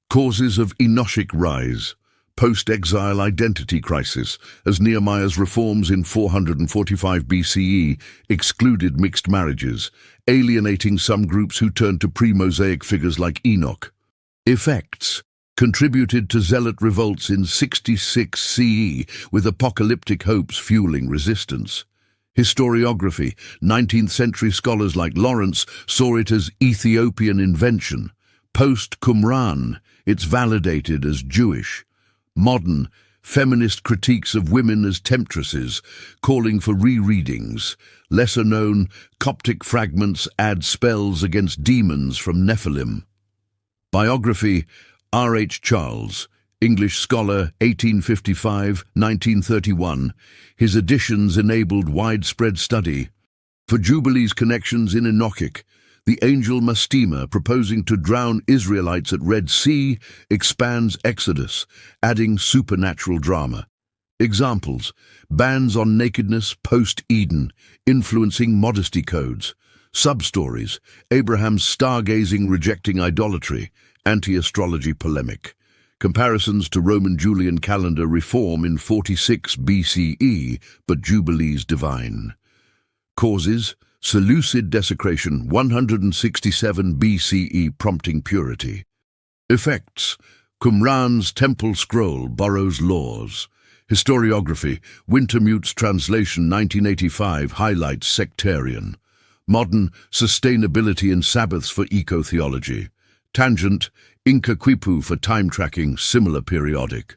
Causes of Enochic rise, post-exile identity crisis, as Nehemiah's reforms in 445 BCE excluded mixed marriages, alienating some groups who turned to pre-Mosaic figures like Enoch. Effects contributed to zealot revolts in 66 CE, with apocalyptic hopes fueling resistance. Historiography, 19th century scholars like Lawrence saw it as Ethiopian invention. Post-Qumran, it's validated as Jewish. Modern, feminist critiques of women as temptresses, calling for rereadings. Lesser-known, Coptic fragments add spells against demons from Nephilim. Biography, R.H. Charles, English scholar, 1855-1931. His editions enabled widespread study. For Jubilees connections in Enochic, the angel Mastema, proposing to drown Israelites at Red Sea, expands Exodus, adding supernatural drama. Examples: bans on nakedness post-Eden, influencing modesty codes. Sub-stories: Abraham's stargazing rejecting idolatry, anti-astrology polemic. Comparisons to Roman Julian calendar reform in 46 BCE, but Jubilees divine. Causes: Seleucid desecration 167 BCE prompting purity. Effects. Qumran's temple scroll borrows laws. Historiography. Wintermute's translation 1985 highlights sectarian. Modern sustainability in Sabbaths for eco-theology. Tangent. Inca Quipu for time tracking, similar periodic.